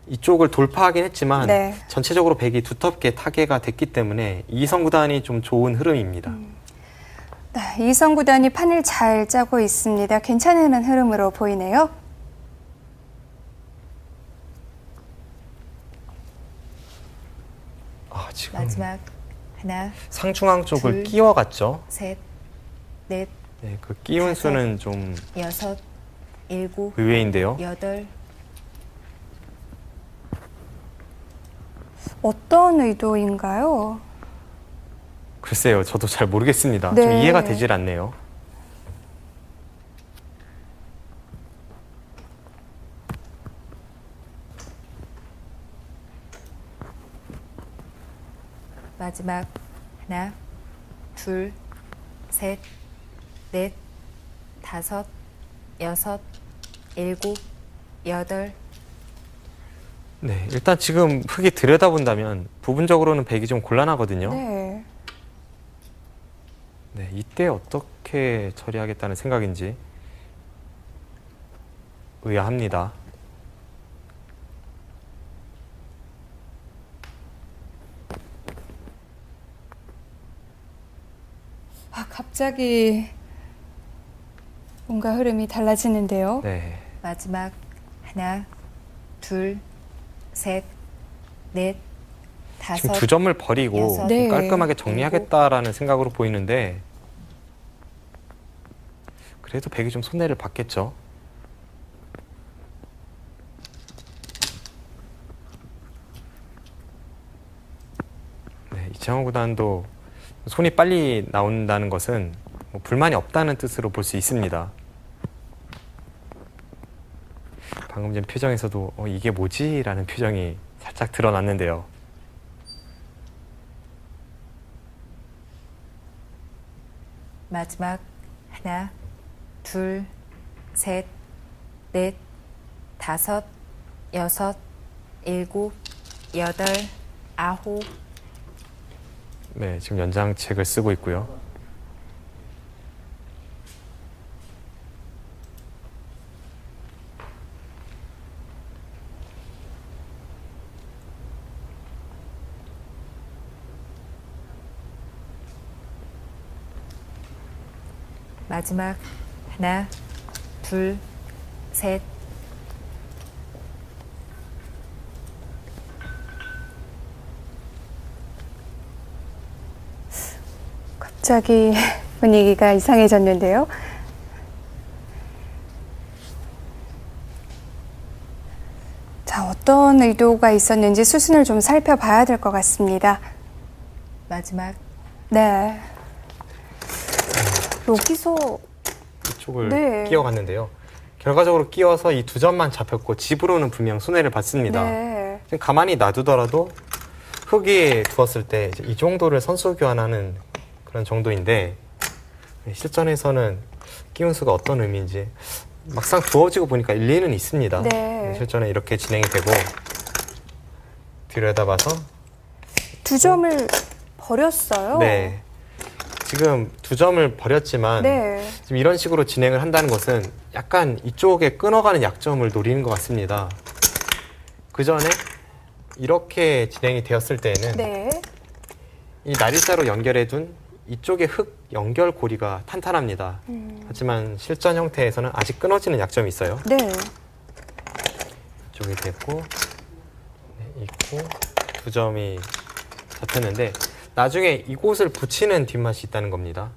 이쪽을 돌파하긴 했지만 네. 전체적으로 백이 두텁게 타개가 됐기 때문에 이성 구단이 좀 좋은 흐름입니다. 네, 이성 구단이 판을 잘 짜고 있습니다. 괜찮은 흐름으로 보이네요. 아, 지금 마지막 하나, 상중앙 쪽을 둘. 끼워갔죠. 셋, 넷, 네, 그 끼운 다섯. 수는 좀 여섯, 일곱, 의외인데요. 여덟. 어떤 의도인가요? 글쎄요, 저도 잘 모르겠습니다. 네. 좀 이해가 되질 않네요. 마지막 하나, 둘, 셋, 넷, 다섯, 여섯, 일곱, 여덟. 네, 일단 지금 흑이 들여다본다면 부분적으로는 백이 좀 곤란하거든요. 네. 네, 이때 어떻게 처리하겠다는 생각인지 의아합니다. 아, 갑자기 뭔가 흐름이 달라지는데요. 네, 마지막 하나, 둘, 셋, 넷, 지금 다섯. 두 점을 버리고 여섯. 네. 깔끔하게 정리하겠다라는 생각으로 보이는데 그래도 백이 좀 손해를 받겠죠. 네, 이창호 구단도 손이 빨리 나온다는 것은 뭐 불만이 없다는 뜻으로 볼 수 있습니다. 방금 전 표정에서도 이게 뭐지? 라는 표정이 살짝 드러났는데요. 마지막 하나, 둘, 셋, 넷, 다섯, 여섯, 일곱, 여덟, 아홉. 네, 지금 연장책을 쓰고 있고요. 마지막 하나, 둘, 셋. 갑자기 분위기가 이상해졌는데요. 자, 어떤 의도가 있었는지 수순을 좀 살펴봐야 될 것 같습니다. 마지막 네. 여기서 쪽을 네. 끼워갔는데요. 결과적으로 끼워서 이 2점만 잡혔고 집으로는 분명 손해를 봤습니다. 네. 지금 가만히 놔두더라도 흙 위에 두었을 때 이제 이 정도를 선수 교환하는 그런 정도인데 실전에서는 끼운 수가 어떤 의미인지 막상 두어지고 보니까 일리는 있습니다. 네. 실전에 이렇게 진행이 되고 들여다봐서 2점을 버렸어요. 네. 지금 2점을 버렸지만 네. 지금 이런 식으로 진행을 한다는 것은 약간 이쪽에 끊어가는 약점을 노리는 것 같습니다. 그 전에 이렇게 진행이 되었을 때에는 네. 이 날일자로 연결해둔 이쪽의 흙 연결 고리가 탄탄합니다. 하지만 실전 형태에서는 아직 끊어지는 약점이 있어요. 네. 이쪽이 됐고 네, 있고 2점이 잡혔는데 나중에 이곳을 붙이는 뒷맛이 있다는 겁니다.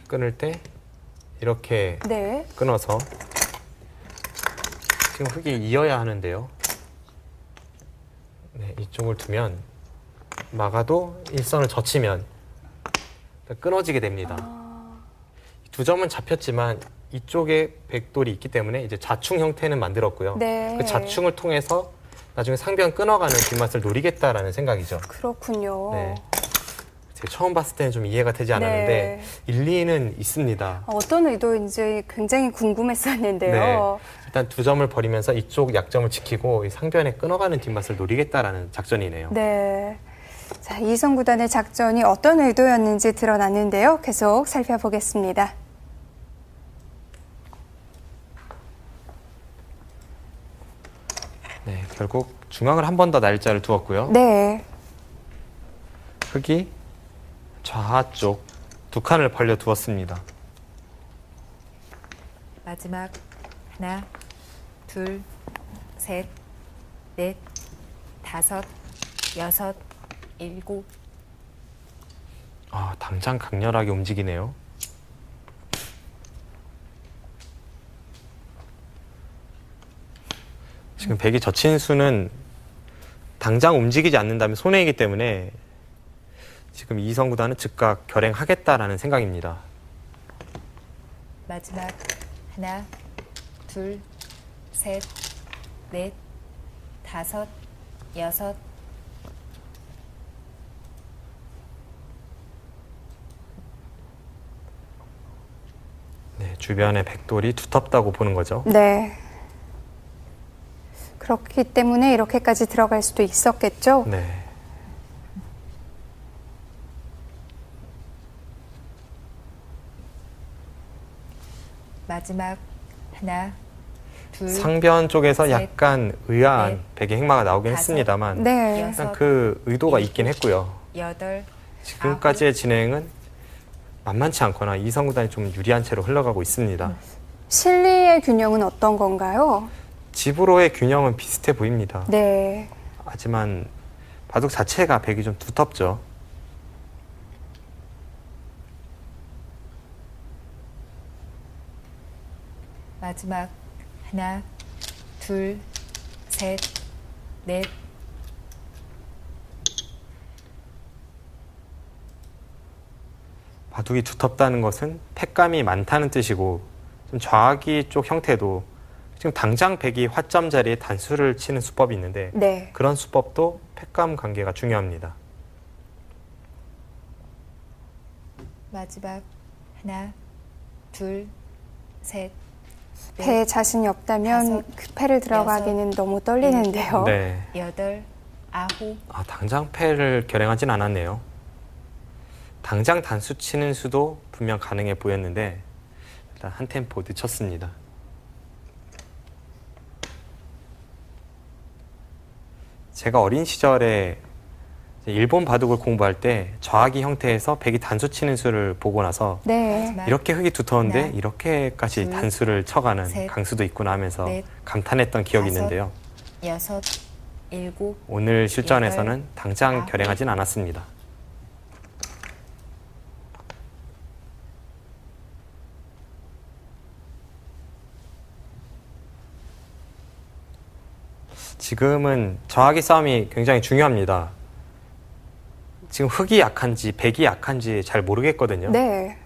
끊을 때 이렇게 네. 끊어서 지금 흙이 이어야 하는데요. 네, 이쪽을 두면 막아도 일선을 젖히면 끊어지게 됩니다. 2점은 잡혔지만 이쪽에 백돌이 있기 때문에 이제 자충 형태는 만들었고요. 네. 그 자충을 통해서 나중에 상변 끊어가는 뒷맛을 노리겠다라는 생각이죠. 그렇군요. 네. 제가 처음 봤을 때는 좀 이해가 되지 않았는데 네. 일리는 있습니다. 어떤 의도인지 굉장히 궁금했었는데요. 네. 일단 2점을 버리면서 이쪽 약점을 지키고 이 상변에 끊어가는 뒷맛을 노리겠다라는 작전이네요. 네. 자, 이성 구단의 작전이 어떤 의도였는지 드러났는데요. 계속 살펴보겠습니다. 네, 결국 중앙을 한 번 더 날짜를 두었고요. 네. 흙이 좌하 쪽 2칸을 벌려 두었습니다. 마지막 하나, 둘, 셋, 넷, 다섯, 여섯, 일곱. 아, 당장 강렬하게 움직이네요. 지금 백이 젖힌 수는 당장 움직이지 않는다면 손해이기 때문에 지금 이성 구단은 즉각 결행하겠다라는 생각입니다. 마지막 하나, 둘, 셋, 넷, 다섯, 여섯. 네, 주변의 백돌이 두텁다고 보는 거죠. 네. 그렇기 때문에 이렇게까지 들어갈 수도 있었겠죠? 네. 마지막 하나, 둘, 상변 쪽에서 셋, 약간 의아한 넷, 백의 행마가 나오긴 다섯, 했습니다만 네. 일단 그 의도가 있긴 했고요. 여덟, 지금까지의 진행은 만만치 않거나 이성 구단이 좀 유리한 채로 흘러가고 있습니다. 실리의 균형은 어떤 건가요? 집으로의 균형은 비슷해 보입니다. 네. 하지만 바둑 자체가 백이 좀 두텁죠. 마지막 하나, 둘, 셋, 넷. 바둑이 두텁다는 것은 팩감이 많다는 뜻이고 좀 좌하기 쪽 형태도 지금 당장 백이 화점 자리에 단수를 치는 수법이 있는데 네. 그런 수법도 팩감 관계가 중요합니다. 마지막 하나, 둘, 셋, 넷, 패에 자신이 없다면 다섯, 그 패를 들어가기는 너무 떨리는데요. 네. 여덟, 아홉. 아, 당장 패를 결행하진 않았네요. 당장 단수 치는 수도 분명 가능해 보였는데 일단 한 템포 늦췄습니다. 제가 어린 시절에 일본 바둑을 공부할 때 좌하기 형태에서 백이 단수 치는 수를 보고 나서 네. 마지막 이렇게 흙이 두터운데 하나, 이렇게까지 둘, 단수를 쳐가는 셋, 강수도 있구나 하면서 넷, 감탄했던 기억이 다섯, 있는데요. 여섯, 일곱. 오늘 실전에서는 여덟, 당장 아홉. 결행하진 않았습니다. 지금은 저하기 싸움이 굉장히 중요합니다. 지금 흙이 약한지 백이 약한지 잘 모르겠거든요. 네.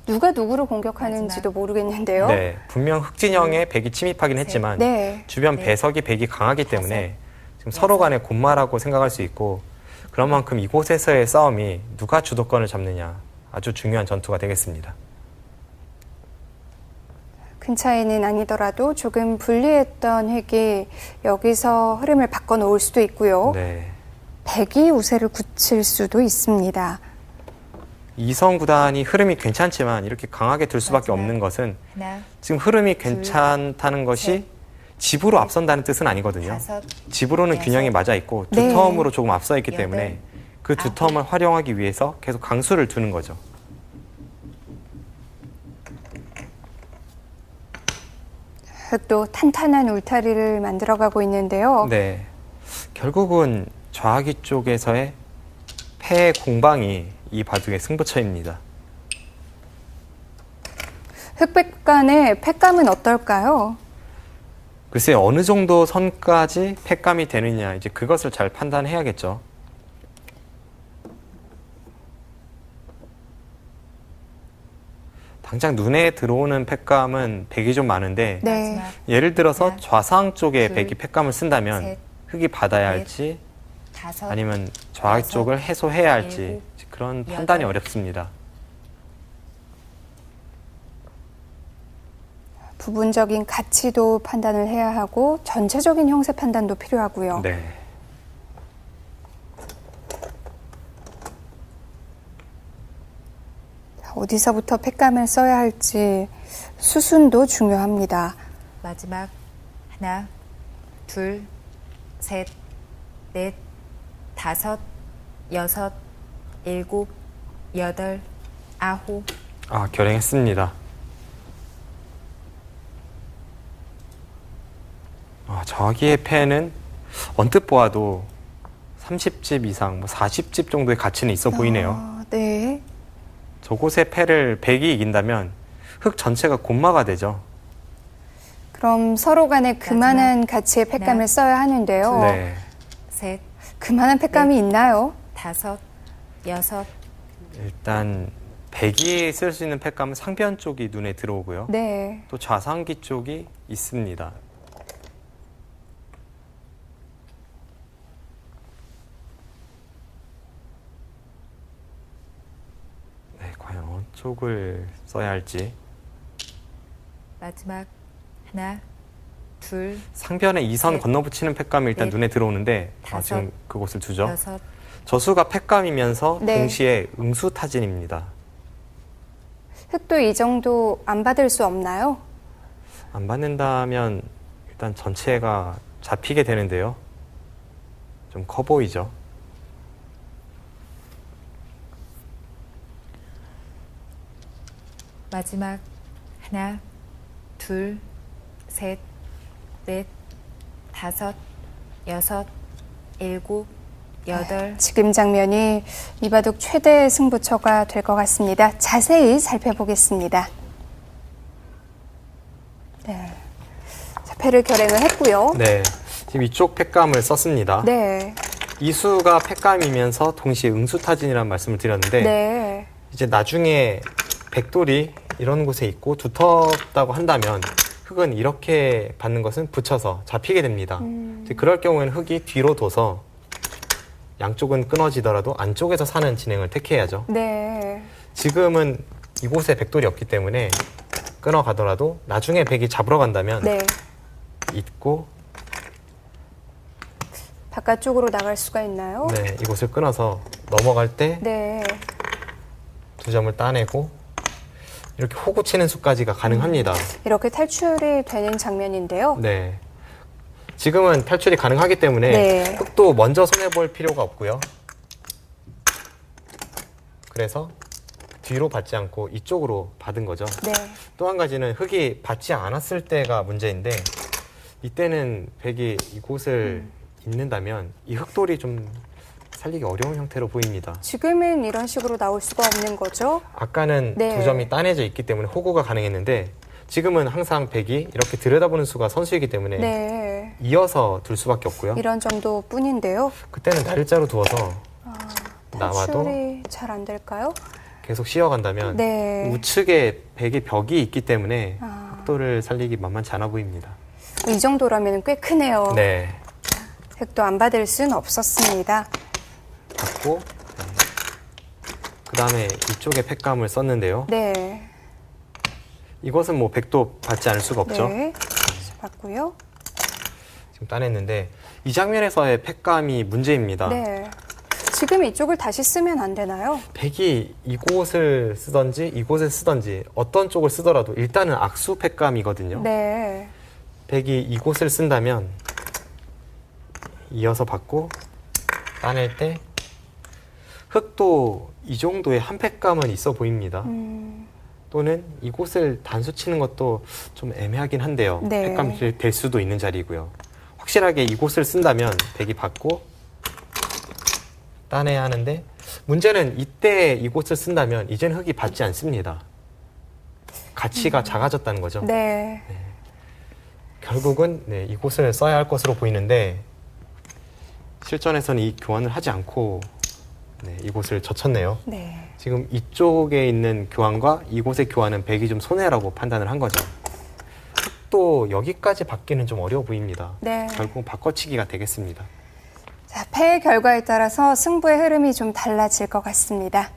누가 누구를 공격하는지도 모르겠는데요. 네, 분명 흑진영에 백이 침입하긴 했지만 네. 주변 배석이 백이 강하기 때문에 지금 서로 간에 곤마라고 생각할 수 있고 그런 만큼 이곳에서의 싸움이 누가 주도권을 잡느냐 아주 중요한 전투가 되겠습니다. 큰 차이는 아니더라도 조금 불리했던 획이 여기서 흐름을 바꿔놓을 수도 있고요. 네. 백이 우세를 굳힐 수도 있습니다. 이성 구단이 흐름이 괜찮지만 이렇게 강하게 둘 수밖에 마지막. 없는 것은 하나, 지금 흐름이 괜찮다는 것이 집으로 앞선다는 뜻은 아니거든요. 다섯, 집으로는 여섯, 균형이 맞아 있고 두 네. 텀으로 조금 앞서 있기 여덟, 때문에 그 두 아홉. 텀을 활용하기 위해서 계속 강수를 두는 거죠. 흑도 탄탄한 울타리를 만들어가고 있는데요. 네. 결국은 좌하기 쪽에서의 패 공방이 이 바둑의 승부처입니다. 흑백 간의 팩감은 어떨까요? 글쎄 어느 정도 선까지 패감이 되느냐 이제 그것을 잘 판단해야겠죠. 당장 눈에 들어오는 패감은 백이 좀 많은데 네. 마지막. 예를 들어서 하나, 좌상 쪽에 둘, 백이 패감을 쓴다면 셋, 흑이 받아야 넷, 할지 다섯, 아니면 좌악 여섯, 쪽을 해소해야 할지 일곱, 그런 여덟. 판단이 어렵습니다. 부분적인 가치도 판단을 해야 하고 전체적인 형세 판단도 필요하고요. 네. 어디서부터 팩감을 써야 할지 수순도 중요합니다. 마지막. 하나, 둘, 셋, 넷, 다섯, 여섯, 일곱, 여덟, 아홉. 아, 결행했습니다. 저기의 패는 언뜻 보아도 30집 이상, 40집 정도의 가치는 있어 보이네요. 네. 저곳의 패를 백이 이긴다면 흑 전체가 곤마가 되죠. 그럼 서로 간에 그만한 가치의 팩감을 하나, 써야 하는데요. 네. 셋, 그만한 팩감이 있나요? 다섯, 여섯, 일단 백이 쓸 수 있는 패감은 상변 쪽이 눈에 들어오고요. 네. 또 좌상기 쪽이 있습니다. 네, 과연 어느 쪽을 써야 할지. 마지막. 하나, 둘, 상변에 2선 셋, 건너붙이는 패감이 일단 넷, 눈에 들어오는데 다섯, 지금 그곳을 두죠. 여섯, 저수가 패감이면서 네. 동시에 응수타진입니다. 흑도 이 정도 안 받을 수 없나요? 안 받는다면 일단 전체가 잡히게 되는데요. 좀 커 보이죠. 마지막. 하나, 둘, 셋, 넷, 다섯, 여섯, 일곱, 여덟. 지금 장면이 이 바둑 최대 승부처가 될 것 같습니다. 자세히 살펴보겠습니다. 네. 자, 패를 결행을 했고요. 네, 지금 이쪽 패감을 썼습니다. 네. 이수가 패감이면서 동시에 응수타진이라는 말씀을 드렸는데 네. 이제 나중에 백돌이 이런 곳에 있고 두텁다고 한다면 흑은 이렇게 받는 것은 붙여서 잡히게 됩니다. 이제 그럴 경우에는 흑이 뒤로 둬서 양쪽은 끊어지더라도 안쪽에서 사는 진행을 택해야죠. 네. 지금은 이곳에 백돌이 없기 때문에 끊어가더라도 나중에 백이 잡으러 간다면 네. 있고 바깥쪽으로 나갈 수가 있나요? 네, 이곳을 끊어서 넘어갈 때 네. 두 점을 따내고 이렇게 호구 치는 수까지가 가능합니다. 이렇게 탈출이 되는 장면인데요. 네. 지금은 탈출이 가능하기 때문에 네. 흑도 먼저 손해볼 필요가 없고요. 그래서 뒤로 받지 않고 이쪽으로 받은 거죠. 네. 또 한 가지는 흑이 받지 않았을 때가 문제인데 이때는 백이 이곳을 잇는다면 이 흑돌이 좀 살리기 어려운 형태로 보입니다. 지금은 이런 식으로 나올 수가 없는 거죠. 아까는 네. 두 점이 따내져 있기 때문에 호구가 가능했는데 지금은 항상 백이 이렇게 들여다보는 수가 선수이기 때문에 네. 이어서 둘 수밖에 없고요. 이런 정도뿐인데요. 그때는 날짜로 두어서 남아도 탈출이 잘 안 될까요? 계속 씌어간다면 네. 우측에 백의 벽이 있기 때문에 아. 흑도를 살리기 만만치 않아 보입니다. 이 정도라면 꽤 크네요. 네. 흑도 안 받을 순 없었습니다. 받고 그 다음에 이쪽에 팩감을 썼는데요. 네. 이것은 뭐 백도 받지 않을 수가 없죠. 네. 받고요. 지금 따냈는데 이 장면에서의 팩감이 문제입니다. 네. 지금 이쪽을 다시 쓰면 안 되나요? 백이 이곳을 쓰던지 이곳을 쓰던지 어떤 쪽을 쓰더라도 일단은 악수 팩감이거든요. 네. 백이 이곳을 쓴다면 이어서 받고 따낼 때 흑도 이 정도의 한 팩감은 있어 보입니다. 또는 이곳을 단수 치는 것도 좀 애매하긴 한데요. 네. 팩감이 될 수도 있는 자리고요. 확실하게 이곳을 쓴다면 백이 받고 따내야 하는데 문제는 이때 이곳을 쓴다면 이제는 흑이 받지 않습니다. 가치가 작아졌다는 거죠. 네. 결국은 네, 이곳을 써야 할 것으로 보이는데 실전에서는 이 교환을 하지 않고 네, 이곳을 젖혔네요. 네. 지금 이쪽에 있는 교환과 이곳의 교환은 백이 좀 손해라고 판단을 한 거죠. 또 여기까지 받기는 좀 어려워 보입니다. 네. 결국 바꿔치기가 되겠습니다. 자, 패의 결과에 따라서 승부의 흐름이 좀 달라질 것 같습니다.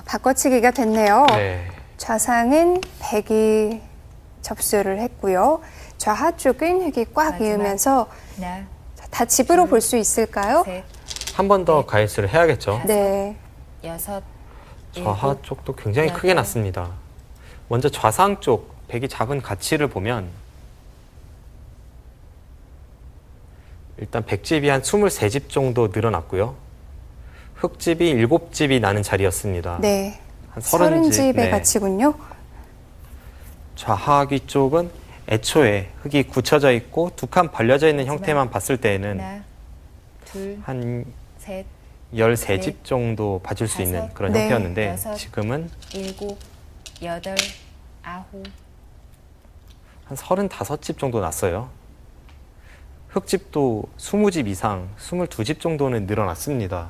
바꿔치기가 됐네요. 네. 좌상은 백이 접수를 했고요. 좌하 쪽은 흑이 꽉 마지막. 이으면서 하나, 다 집으로 볼 수 있을까요? 셋, 한 번 더 가해수를 해야겠죠. 네. 여섯, 좌하 일곱, 쪽도 굉장히 크게 여덟. 났습니다. 먼저 좌상 쪽 백이 잡은 가치를 보면 일단 백집이 한 23집 정도 늘어났고요. 흑집이 7집이 나는 자리였습니다. 네. 한 30집의 네. 가치군요. 좌하귀 쪽은 애초에 흙이 굳혀져 있고 두 칸 벌려져 있는 마지막. 형태만 봤을 때에는 하나, 둘, 한 셋, 13집 넷, 정도 봐줄 수 있는 다섯, 그런 네. 형태였는데 여섯. 지금은 일곱, 여덟, 아홉, 한 35집 정도 났어요. 흑집도 20집 이상, 22집 정도는 늘어났습니다.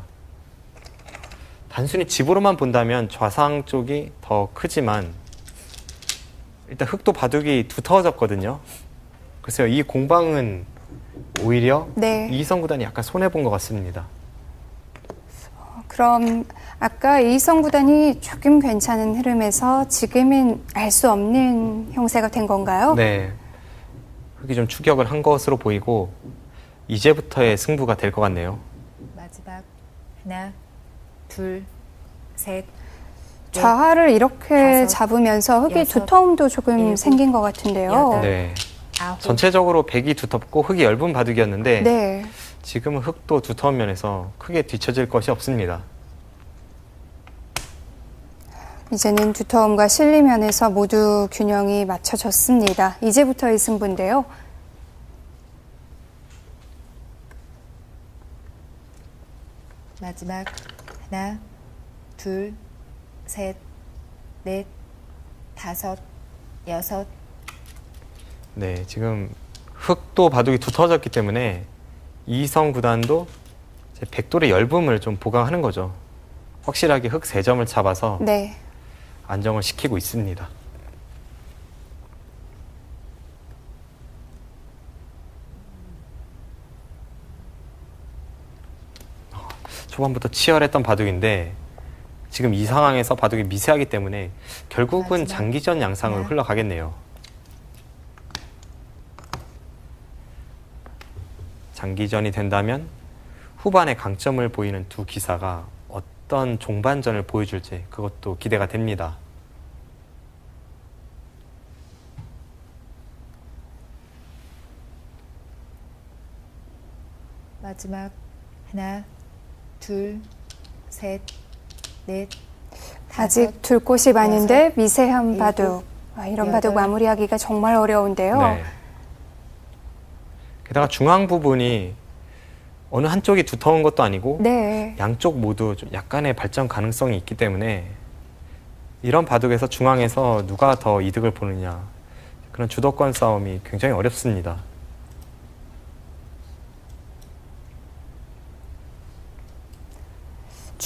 단순히 집으로만 본다면 좌상 쪽이 더 크지만 일단 흑도 바둑이 두터워졌거든요. 글쎄요, 이 공방은 오히려 네. 이희성 구단이 약간 손해본 것 같습니다. 그럼 아까 이희성 구단이 조금 괜찮은 흐름에서 지금은 알 수 없는 형세가 된 건가요? 네, 흑이 좀 추격을 한 것으로 보이고 이제부터의 승부가 될 것 같네요. 마지막 하나, 둘, 셋, 넷, 좌하를 이렇게 다섯, 잡으면서 흑이 여섯, 두터움도 조금 일곱, 생긴 것 같은데요. 여덟. 네, 아홉, 전체적으로 백이 두텁고 흑이 얇은 바둑이었는데 네. 지금은 흑도 두터운 면에서 크게 뒤처질 것이 없습니다. 이제는 두터움과 실리면에서 모두 균형이 맞춰졌습니다. 이제부터의 승부인데요. 마지막 하나, 둘, 셋, 넷, 다섯, 여섯, 네, 지금 흑도 바둑이 두터워졌기 때문에 이성 구단도 이제 백돌의 엷음을 좀 보강하는 거죠. 확실하게 흑 3점을 잡아서 네. 안정을 시키고 있습니다. 초반부터 치열했던 바둑인데 지금 이 상황에서 바둑이 미세하기 때문에 결국은 마지막. 장기전 양상으로 하나. 흘러가겠네요. 장기전이 된다면 후반에 강점을 보이는 두 기사가 어떤 종반전을 보여줄지 그것도 기대가 됩니다. 마지막 하나, 둘, 셋, 넷, 아직 다섯, 둘 곳이 많은데 여섯, 미세한 일곱, 바둑. 이런 바둑 여덟. 마무리하기가 정말 어려운데요. 네. 게다가 중앙 부분이 어느 한쪽이 두터운 것도 아니고 네. 양쪽 모두 좀 약간의 발전 가능성이 있기 때문에 이런 바둑에서 중앙에서 누가 더 이득을 보느냐 그런 주도권 싸움이 굉장히 어렵습니다.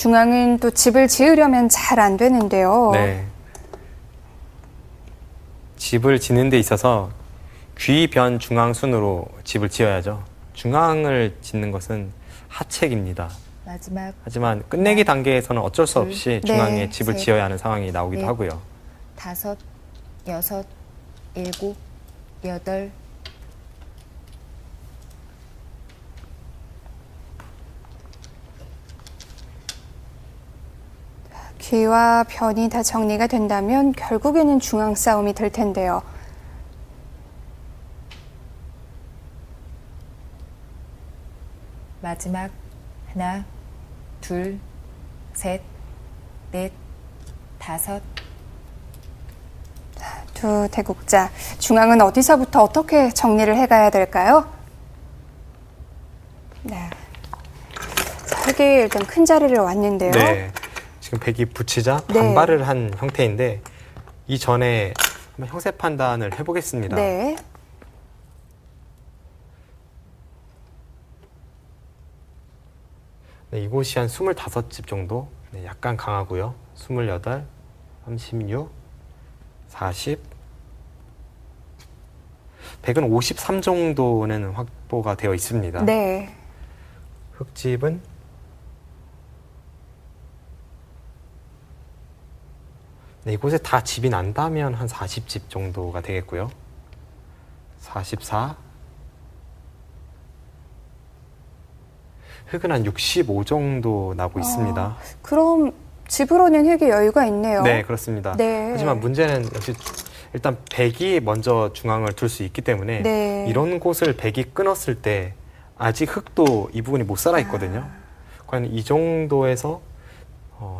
중앙은 또 집을 지으려면 잘 안 되는데요. 네. 집을 짓는 데 있어서 귀변 중앙순으로 집을 지어야죠. 중앙을 짓는 것은 하책입니다. 마지막 하지만 끝내기 단계에서는 어쩔 수 없이 중앙에 네, 집을 셋, 지어야 하는 상황이 나오기도 넷. 하고요. 5, 6, 7, 8. 귀와 변이 다 정리가 된다면 결국에는 중앙 싸움이 될 텐데요. 마지막 하나, 둘, 셋, 넷, 5. 두 대국자, 중앙은 어디서부터 어떻게 정리를 해가야 될까요? 네. 자, 흙이 일단 큰 자리를 왔는데요. 네. 지금 백이 붙이자 네. 반발을 한 형태인데 이전에 한번 형세 판단을 해보겠습니다. 네. 네, 이곳이 한 25집 정도, 네, 약간 강하고요. 28, 36, 40, 100은 53 정도는 확보가 되어 있습니다. 네. 흙집은 네, 이곳에 다 집이 난다면 한 40집 정도가 되겠고요. 44, 흙은 한 65 정도 나고 있습니다. 그럼 집으로는 흙의 여유가 있네요. 네, 그렇습니다. 네. 하지만 문제는 역시 일단 백이 먼저 중앙을 둘 수 있기 때문에 네. 이런 곳을 백이 끊었을 때 아직 흙도 이 부분이 못 살아 있거든요. 과연 이 정도에서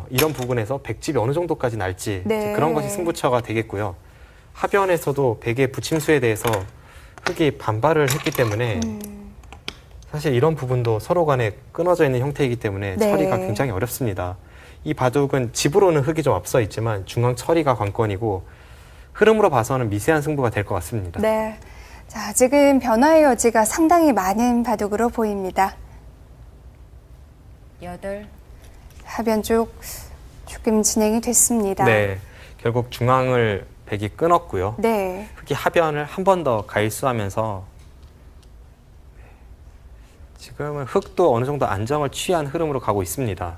이런 부분에서 백집이 어느 정도까지 날지 네. 그런 것이 승부처가 되겠고요. 하변에서도 백의 부침수에 대해서 흙이 반발을 했기 때문에 사실 이런 부분도 서로 간에 끊어져 있는 형태이기 때문에 네. 처리가 굉장히 어렵습니다. 이 바둑은 집으로는 흙이 좀 앞서 있지만 중앙 처리가 관건이고 흐름으로 봐서는 미세한 승부가 될 것 같습니다. 네. 자, 지금 변화의 여지가 상당히 많은 바둑으로 보입니다. 8. 하변 쪽 조금 진행이 됐습니다. 네, 결국 중앙을 백이 끊었고요. 네. 흙이 하변을 한 번 더 가일수하면서 지금은 흙도 어느 정도 안정을 취한 흐름으로 가고 있습니다.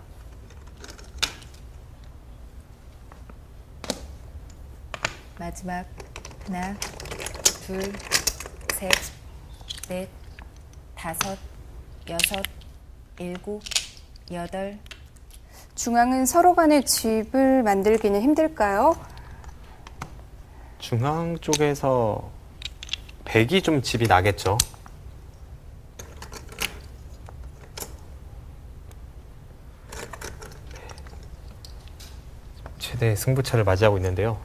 마지막 하나, 둘, 셋, 넷, 5, 6, 7, 8. 중앙은 서로 간에 집을 만들기는 힘들까요? 중앙 쪽에서 백이 좀 집이 나겠죠. 최대 승부차를 맞이하고 있는데요.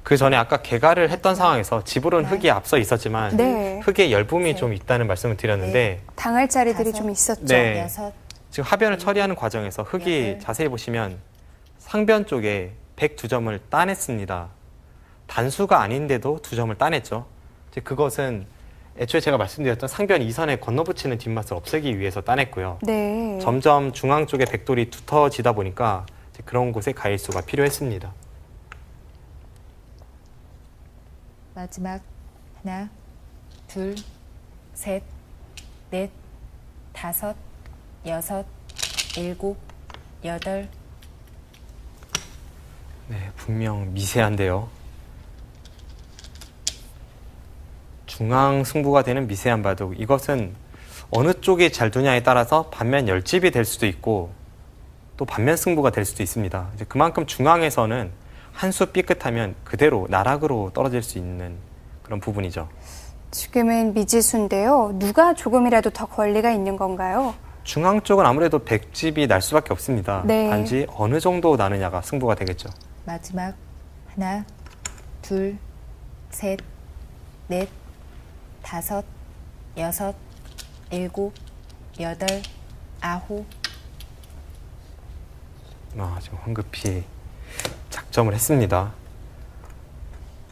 그 전에 아까 개가를 했던 상황에서 집으로는 흙이 앞서 있었지만 네. 흙의 열붐이 좀 있다는 말씀을 드렸는데 당할 자리들이 5, 좀 있었죠. 네. 6. 지금 하변을 처리하는 과정에서 흙이 여덟. 자세히 보시면 상변 쪽에 102점을 따냈습니다. 단수가 아닌데도 2점을 따냈죠. 이제 그것은 애초에 제가 말씀드렸던 상변 이선에 건너붙이는 뒷맛을 없애기 위해서 따냈고요. 네. 점점 중앙 쪽에 백돌이 두터워지다 보니까 이제 그런 곳에 가일수가 필요했습니다. 마지막 하나, 둘, 셋, 넷, 5, 6, 7, 8. 네, 분명 미세한데요. 중앙 승부가 되는 미세한 바둑. 이것은 어느 쪽이 잘 두냐에 따라서 반면 열집이 될 수도 있고 또 반면 승부가 될 수도 있습니다. 이제 그만큼 중앙에서는 한 수 삐끗하면 그대로 나락으로 떨어질 수 있는 그런 부분이죠. 지금은 미지수인데요. 누가 조금이라도 더 권리가 있는 건가요? 중앙 쪽은 아무래도 백집이 날 수밖에 없습니다. 네. 단지 어느 정도 나느냐가 승부가 되겠죠. 마지막 하나, 둘, 셋, 넷, 5, 6, 7, 8, 9. 지금 황급히 작점을 했습니다.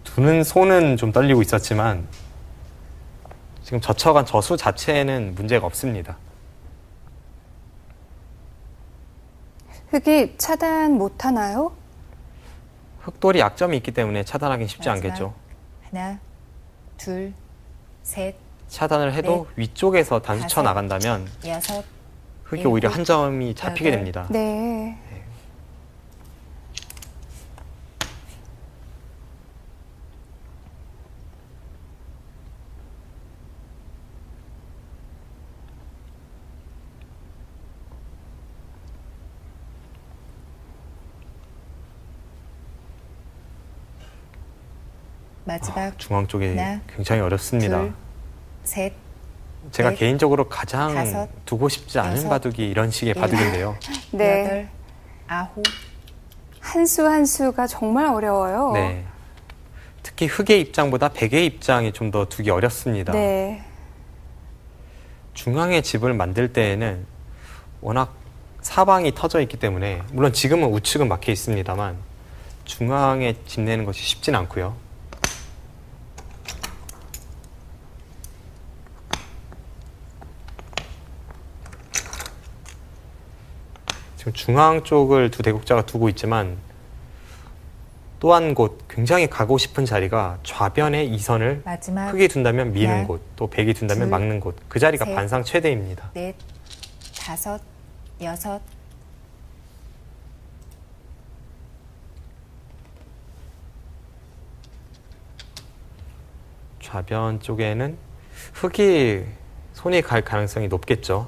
두는 손은 좀 떨리고 있었지만 지금 젖혀간 저수 자체에는 문제가 없습니다. 흑이 차단 못하나요? 흑돌이 약점이 있기 때문에 차단하기 쉽지 마지막. 않겠죠. 하나, 둘, 셋, 차단을 해도 위쪽에서 단수 쳐 다섯, 나간다면 여섯, 흑이 일곱, 오히려 한 점이 잡히게 여덟. 됩니다. 네. 마지막 중앙 쪽에 하나, 굉장히 어렵습니다. 둘, 셋, 제가 넷, 개인적으로 가장 다섯, 두고 싶지 않은 여섯, 바둑이 이런 식의 일곱. 바둑인데요. 네. 여덟, 아홉, 한 수 한 수가 정말 어려워요. 네. 특히 흑의 입장보다 백의 입장이 좀 더 두기 어렵습니다. 네. 중앙의 집을 만들 때에는 워낙 사방이 터져 있기 때문에 물론 지금은 우측은 막혀 있습니다만 중앙에 집 내는 것이 쉽진 않고요. 지금 중앙 쪽을 두 대국자가 두고 있지만 또 한 곳 굉장히 가고 싶은 자리가 좌변에 이선을 마지막 흑이 둔다면 미는 하나, 곳, 또 백이 둔다면 둘, 막는 곳. 그 자리가 셋. 반상 최대입니다. 넷, 다섯, 여섯, 좌변 쪽에는 흑이 손이 갈 가능성이 높겠죠.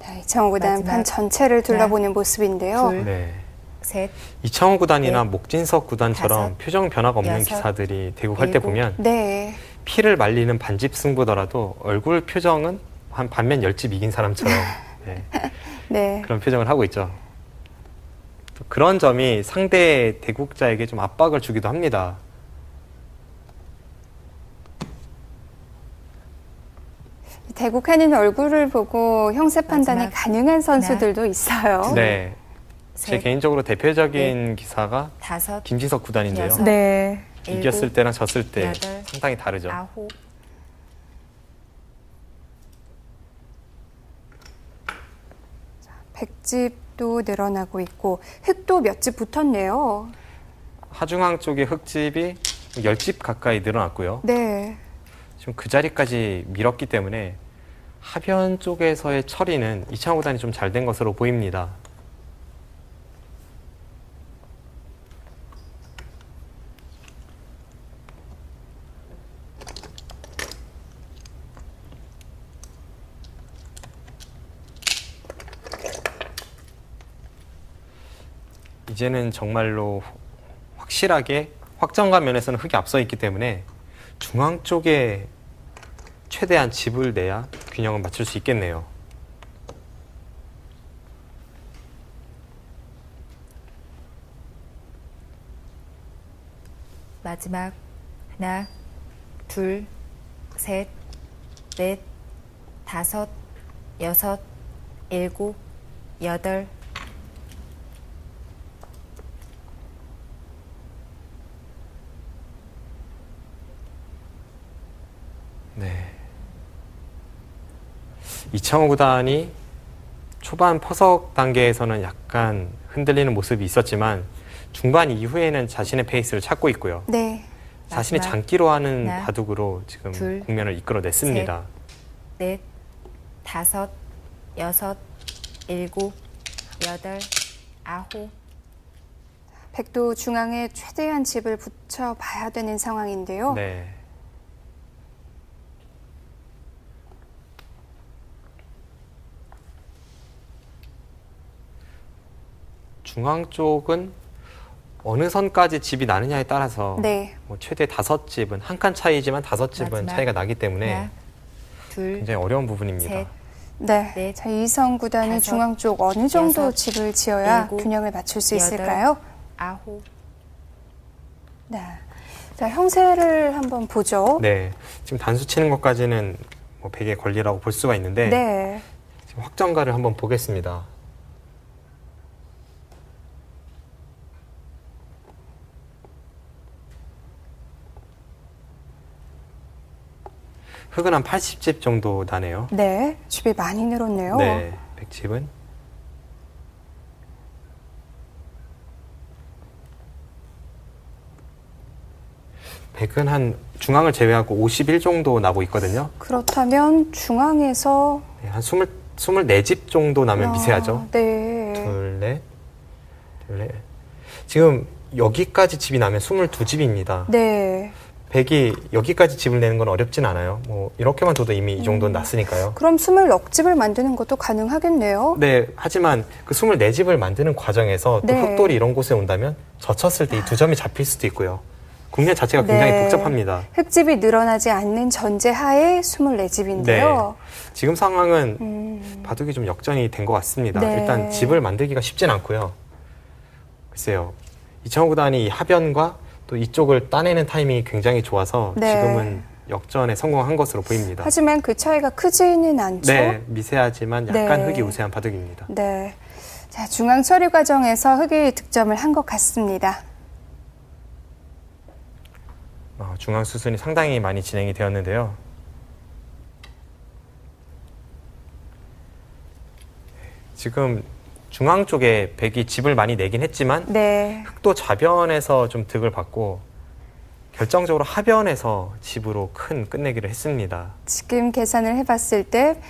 네, 이창호 구단 마지막. 판 전체를 둘러보는 모습인데요. 둘. 네. 셋, 이창호 구단이나 넷, 목진석 구단처럼 다섯, 표정 변화가 없는 여섯, 기사들이 대국할 때 일곱. 보면 네. 피를 말리는 반집 승부더라도 얼굴 표정은 한 반면 10집 이긴 사람처럼 네, 네. 그런 표정을 하고 있죠. 또 그런 점이 상대 대국자에게 좀 압박을 주기도 합니다. 대국하는 얼굴을 보고 형세 판단이 마지막. 가능한 선수들도 있어요. 네, 제 셋, 개인적으로 대표적인 기사가 다섯, 김진석 구단인데요. 여섯. 네. 이겼을 일곱, 때랑 졌을 때 여덟, 상당히 다르죠. 아홉, 백집도 늘어나고 있고 흑도 몇 집 붙었네요. 하중항 쪽에 흑집이 10집 가까이 늘어났고요. 네. 지금 그 자리까지 밀었기 때문에 하변 쪽에서의 처리는 이창호 구단이 좀 잘 된 것으로 보입니다. 이제는 정말로 확실하게 확정감 면에서는 흑이 앞서 있기 때문에 중앙 쪽에 최대한 집을 내야 균형을 맞출 수 있겠네요. 마지막 하나, 둘, 셋, 넷, 다섯, 여섯, 일곱, 여덟, 네. 이창호 구단이 초반 포석 단계에서는 약간 흔들리는 모습이 있었지만 중반 이후에는 자신의 페이스를 찾고 있고요. 네. 자신이 마지막 장기로 하는 하나, 바둑으로 지금 둘, 국면을 이끌어냈습니다. 넷, 다섯, 여섯, 일곱, 여덟, 아홉, 백도 중앙에 최대한 집을 붙여봐야 되는 상황인데요. 네. 중앙 쪽은 어느 선까지 집이 나느냐에 따라서 네. 뭐 최대 5집은 한 칸 차이지만 5집은 마지막 차이가 나기 때문에 하나, 둘, 굉장히 어려운 부분입니다. 셋, 네. 넷, 자, 이성 구단은 다섯, 중앙 쪽 어느 정도 여섯, 집을 지어야 일곱, 균형을 맞출 수 여덟, 있을까요? 아홉, 네. 자, 형세를 한번 보죠. 네, 지금 단수 치는 것까지는 뭐 100의 권리라고 볼 수가 있는데 네. 지금 확정가를 한번 보겠습니다. 흙은 한 80집 정도 나네요. 네, 집이 많이 늘었네요. 네, 100집은. 백은 한 중앙을 제외하고 51 정도 나고 있거든요. 그렇다면 중앙에서 네, 한 24집 정도 나면 미세하죠. 네. 둘, 넷. 지금 여기까지 집이 나면 22집입니다. 네. 백이 여기까지 집을 내는 건 어렵진 않아요. 뭐 이렇게만 둬도 이미 이 정도는 났으니까요. 그럼 20넉집을 만드는 것도 가능하겠네요. 네, 하지만 그 24집을 만드는 과정에서 또 네. 흙돌이 이런 곳에 온다면 젖혔을 때 이 두 점이 잡힐 수도 있고요. 국면 자체가 굉장히 네. 복잡합니다. 흙집이 늘어나지 않는 전제하에 24집인데요. 지금 상황은 바둑이 좀 역전이 된 것 같습니다. 네. 일단 집을 만들기가 쉽진 않고요. 글쎄요. 이창호 구단이 이 하변과 또 이쪽을 따내는 타이밍이 굉장히 좋아서 네. 지금은 역전에 성공한 것으로 보입니다. 하지만 그 차이가 크지는 않죠. 네, 미세하지만 약간 네. 흙이 우세한 바둑입니다. 네. 자, 중앙 처리 과정에서 흙이 득점을 한 것 같습니다. 중앙 수순이 상당히 많이 진행이 되었는데요. 지금 중앙 쪽에 백이 집을 많이 내긴 했지만 네. 흑도 좌변에서 좀 득을 받고 결정적으로 하변에서 집으로 큰 끝내기를 했습니다. 지금 계산을 해봤을 때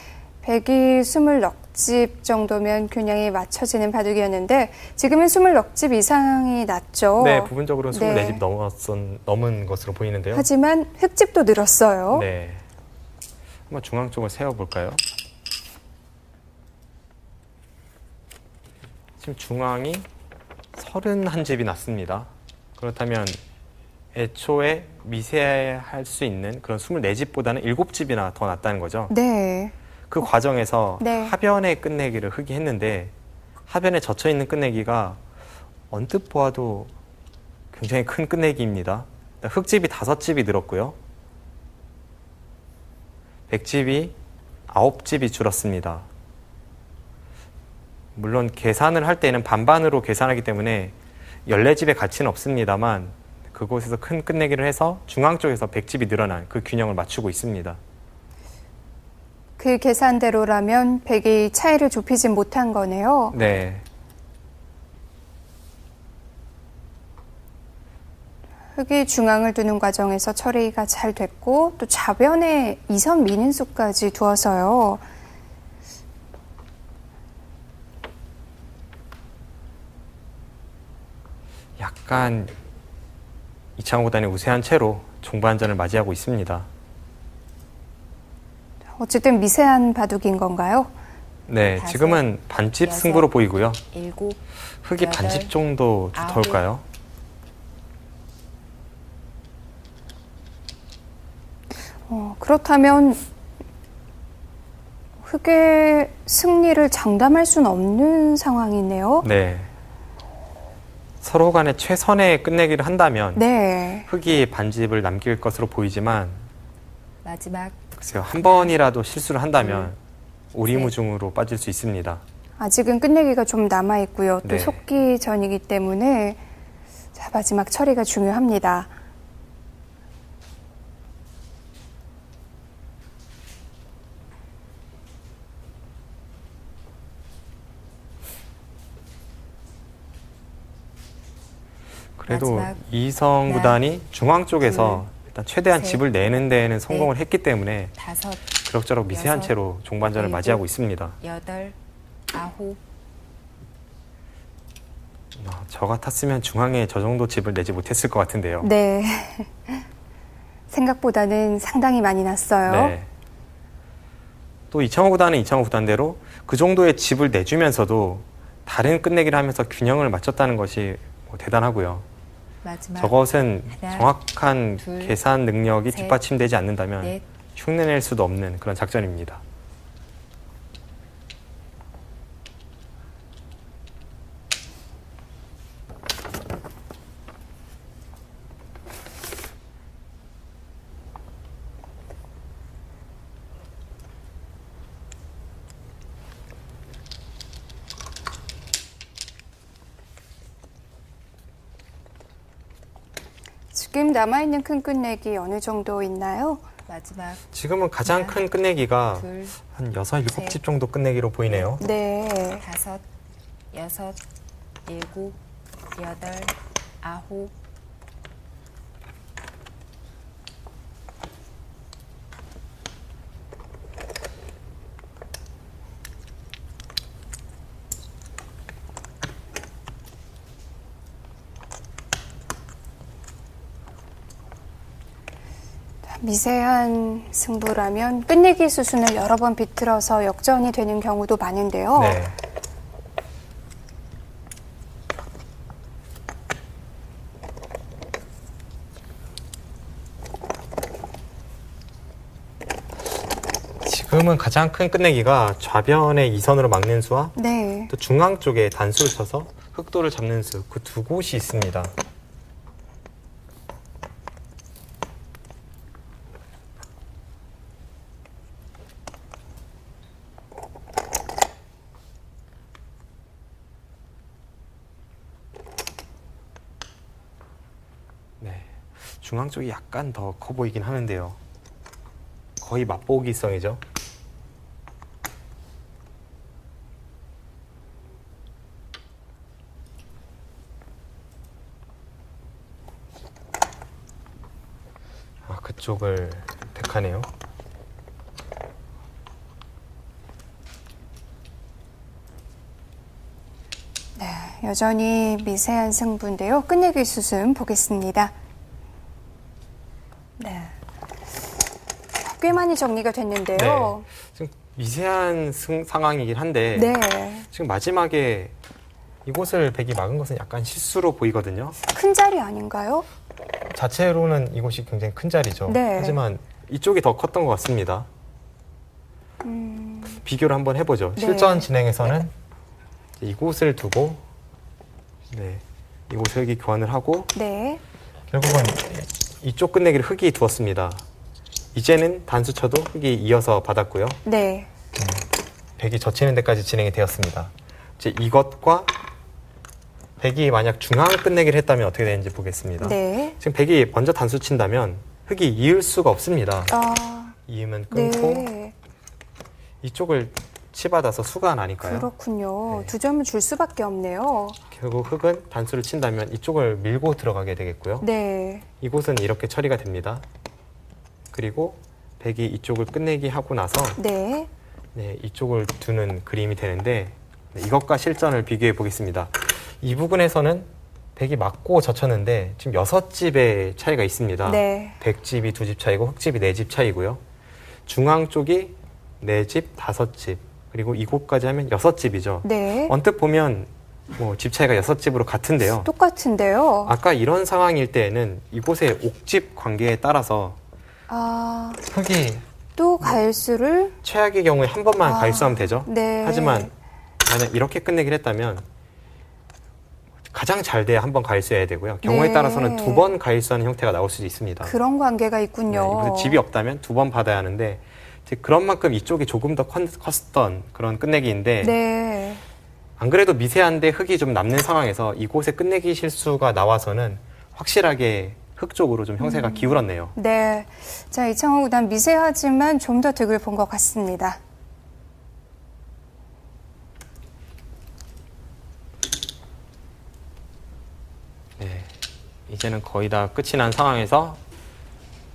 120넉집 정도면 균형이 맞춰지는 바둑이었는데 지금은 20넉집 이상이 났죠. 네, 부분적으로는 네. 24집 넘은 것으로 보이는데요. 하지만 흙집도 늘었어요. 네, 한번 중앙 쪽을 세워볼까요? 지금 중앙이 31집이 났습니다. 그렇다면 애초에 미세할 수 있는 그런 24집보다는 7집이나 더 낫다는 거죠. 네. 그 과정에서 네. 하변의 끝내기를 흙이 했는데 하변에 젖혀있는 끝내기가 언뜻 보아도 굉장히 큰 끝내기입니다. 흙집이 5집이 늘었고요. 백집이 9집이 줄었습니다. 물론 계산을 할 때는 반반으로 계산하기 때문에 14집의 가치는 없습니다만 그곳에서 큰 끝내기를 해서 중앙 쪽에서 100집이 늘어난 그 균형을 맞추고 있습니다. 그 계산대로라면 100이 차이를 좁히진 못한 거네요. 네. 흙이 중앙을 두는 과정에서 처리가 잘 됐고 또 좌변에 2선 미는수까지 두어서요. 약간 이창호 구단이 우세한 채로 종반전을 맞이하고 있습니다. 어쨌든 미세한 바둑인 건가요? 네, 다섯, 지금은 반집 여섯, 승부로 보이고요. 7, 흙이 여덟, 반집 정도 아홉. 두터울까요? 그렇다면 흙의 승리를 장담할 수는 없는 상황이네요. 네. 서로 간에 최선의 끝내기를 한다면 네. 흙이 반집을 남길 것으로 보이지만 마지막 글쎄요, 한 번이라도 실수를 한다면 오리무중으로 빠질 수 있습니다. 아직은 끝내기가 좀 남아있고요. 또 네. 속기 전이기 때문에 자, 마지막 처리가 중요합니다. 그래도 마지막 이성 하나, 구단이 중앙 쪽에서 일단 최대한 셋, 집을 내는 데에는 성공을 했기 때문에 5, 그럭저럭 미세한 여섯, 채로 종반전을 일곱, 맞이하고 있습니다. 8, 9. 저 같았으면 중앙에 저 정도 집을 내지 못했을 것 같은데요. 네. 생각보다는 상당히 많이 났어요. 네. 또 이창호 구단은 이창호 구단대로 그 정도의 집을 내주면서도 다른 끝내기를 하면서 균형을 맞췄다는 것이 대단하고요. 마지막 저것은 하나, 정확한 둘, 계산 능력이 셋, 뒷받침되지 않는다면 넷. 흉내낼 수도 없는 그런 작전입니다. 지금 남아있는 큰 끝내기 어느 정도 있나요? 마지막 지금은 가장 큰 끝내기가 둘, 한 6, 7집 셋. 정도 끝내기로 보이네요. 네. 5, 6, 7, 8, 9. 미세한 승부라면 끝내기 수순을 여러 번 비틀어서 역전이 되는 경우도 많은데요. 네. 지금은 가장 큰 끝내기가 좌변의 2선으로 막는 수와 네. 또 중앙 쪽에 단수를 쳐서 흑도를 잡는 수, 그 두 곳이 있습니다. 네, 중앙 쪽이 약간 더 커 보이긴 하는데요. 거의 맛보기성이죠. 아, 그쪽을 택하네요. 여전히 미세한 승부인데요. 끝내기 수순 보겠습니다. 네. 꽤 많이 정리가 됐는데요. 지금 미세한 상황이긴 한데 네. 지금 마지막에 이곳을 백이 막은 것은 약간 실수로 보이거든요. 큰 자리 아닌가요? 자체로는 이곳이 굉장히 큰 자리죠. 네. 하지만 이쪽이 더 컸던 것 같습니다. 비교를 한번 해보죠. 네. 실전 진행에서는 이곳을 두고 이곳을 흑이 교환을 하고 네. 결국은 이쪽 끝내기를 흑이 두었습니다. 이제는 단수 쳐도 흑이 이어서 받았고요. 네. 백이 젖히는 데까지 진행이 되었습니다. 이제 이것과 백이 만약 중앙 끝내기를 했다면 어떻게 되는지 보겠습니다. 네. 지금 백이 먼저 단수 친다면 흑이 이을 수가 없습니다. 아, 이으면 끊고 네. 이쪽을 치받아서 수가 나니까요. 그렇군요. 네. 두 점을 줄 수밖에 없네요. 결국 흑은 단수를 친다면 이쪽을 밀고 들어가게 되겠고요. 네. 이곳은 이렇게 처리가 됩니다. 그리고 백이 이쪽을 끝내기 하고 나서 네. 이쪽을 두는 그림이 되는데 이것과 실전을 비교해 보겠습니다. 이 부분에서는 백이 맞고 젖혔는데 지금 6집의 차이가 있습니다. 네. 백집이 2집 차이고 흑집이 4집 차이고요. 중앙 쪽이 4집, 5집 그리고 이곳까지 하면 6집이죠. 네. 언뜻 보면 집 차이가 6집으로 같은데요. 똑같은데요. 아까 이런 상황일 때에는 이곳의 옥집 관계에 따라서 아, 흑이 또 가일수를 최악의 경우에 한 번만 아, 가일수하면 되죠. 네. 하지만 만약 이렇게 끝내기를 했다면 가장 잘 돼야 한 번 가일수해야 되고요. 경우에 네. 따라서는 2번 가일수하는 형태가 나올 수도 있습니다. 그런 관계가 네, 있군요. 그래서 집이 없다면 2번 받아야 하는데 이제 그런 만큼 이쪽이 조금 더 컸던 그런 끝내기인데 네. 안 그래도 미세한데 흑이 좀 남는 상황에서 이곳에 끝내기 실수가 나와서는 확실하게 흑 쪽으로 좀 형세가 기울었네요. 네. 자, 이창호 구단 미세하지만 좀 더 득을 본 것 같습니다. 네, 이제는 거의 다 끝이 난 상황에서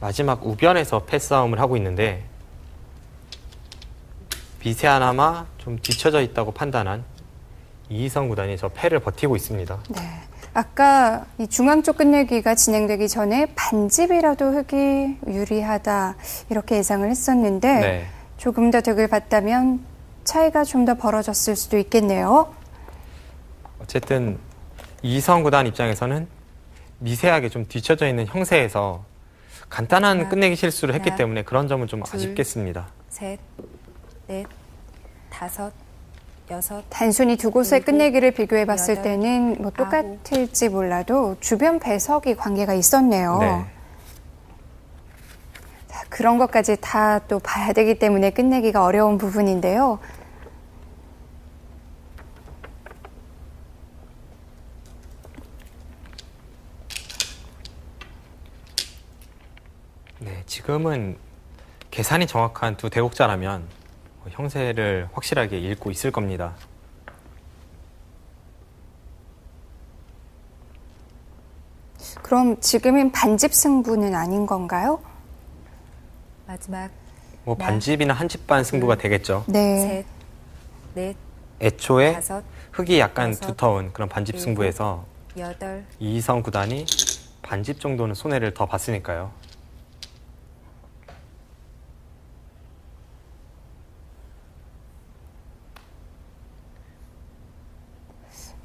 마지막 우변에서 패싸움을 하고 있는데 미세하나마 좀 뒤쳐져 있다고 판단한 이희성 구단이 저 패를 버티고 있습니다. 네. 아까 이 중앙 쪽 끝내기가 진행되기 전에 반집이라도 흑이 유리하다 이렇게 예상을 했었는데 네. 조금 더 득을 봤다면 차이가 좀 더 벌어졌을 수도 있겠네요. 어쨌든 이희성 구단 입장에서는 미세하게 좀 뒤쳐져 있는 형세에서 간단한 하나, 끝내기 실수를 했기 하나, 때문에 그런 점은 좀 둘, 아쉽겠습니다. 셋, 넷, 다섯, 여섯. 단순히 두 곳의 일곱, 끝내기를 비교해 봤을 여덟, 때는 뭐 똑같을지 몰라도 주변 배석이 관계가 있었네요. 네. 자, 그런 것까지 다 또 봐야 되기 때문에 끝내기가 어려운 부분인데요. 네, 지금은 계산이 정확한 두 대국자라면 형세를 확실하게 읽고 있을 겁니다. 그럼 지금은 반집 승부는 아닌 건가요? 마지막 뭐 네. 반집이나 한집반 승부가 되겠죠. 네. 셋, 넷, 애초에 다섯, 흙이 약간 여섯, 두터운 그런 반집 일곱. 승부에서 여덟, 이성 구단이 반집 정도는 손해를 더 봤으니까요.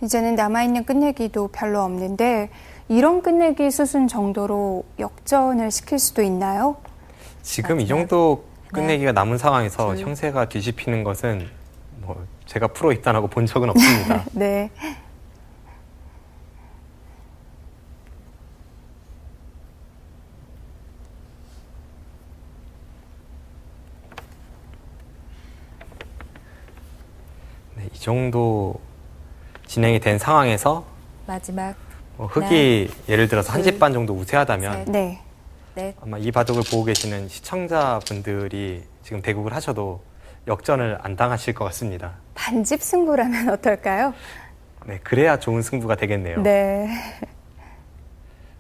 이제는 남아있는 끝내기도 별로 없는데 이런 끝내기 수순 정도로 역전을 시킬 수도 있나요? 지금 이 마지막 정도 끝내기가 남은 상황에서 둘. 형세가 뒤집히는 것은 뭐 제가 프로 입단하고 본 적은 없습니다. 네. 네, 이 정도 진행이 된 상황에서 마지막 흙이 예를 들어서 한 둘, 집반 정도 우세하다면 셋. 네. 넷, 아마 이 바둑을 보고 계시는 시청자분들이 지금 대국을 하셔도 역전을 안 당하실 것 같습니다. 반집 승부라면 어떨까요? 네, 그래야 좋은 승부가 되겠네요. 네.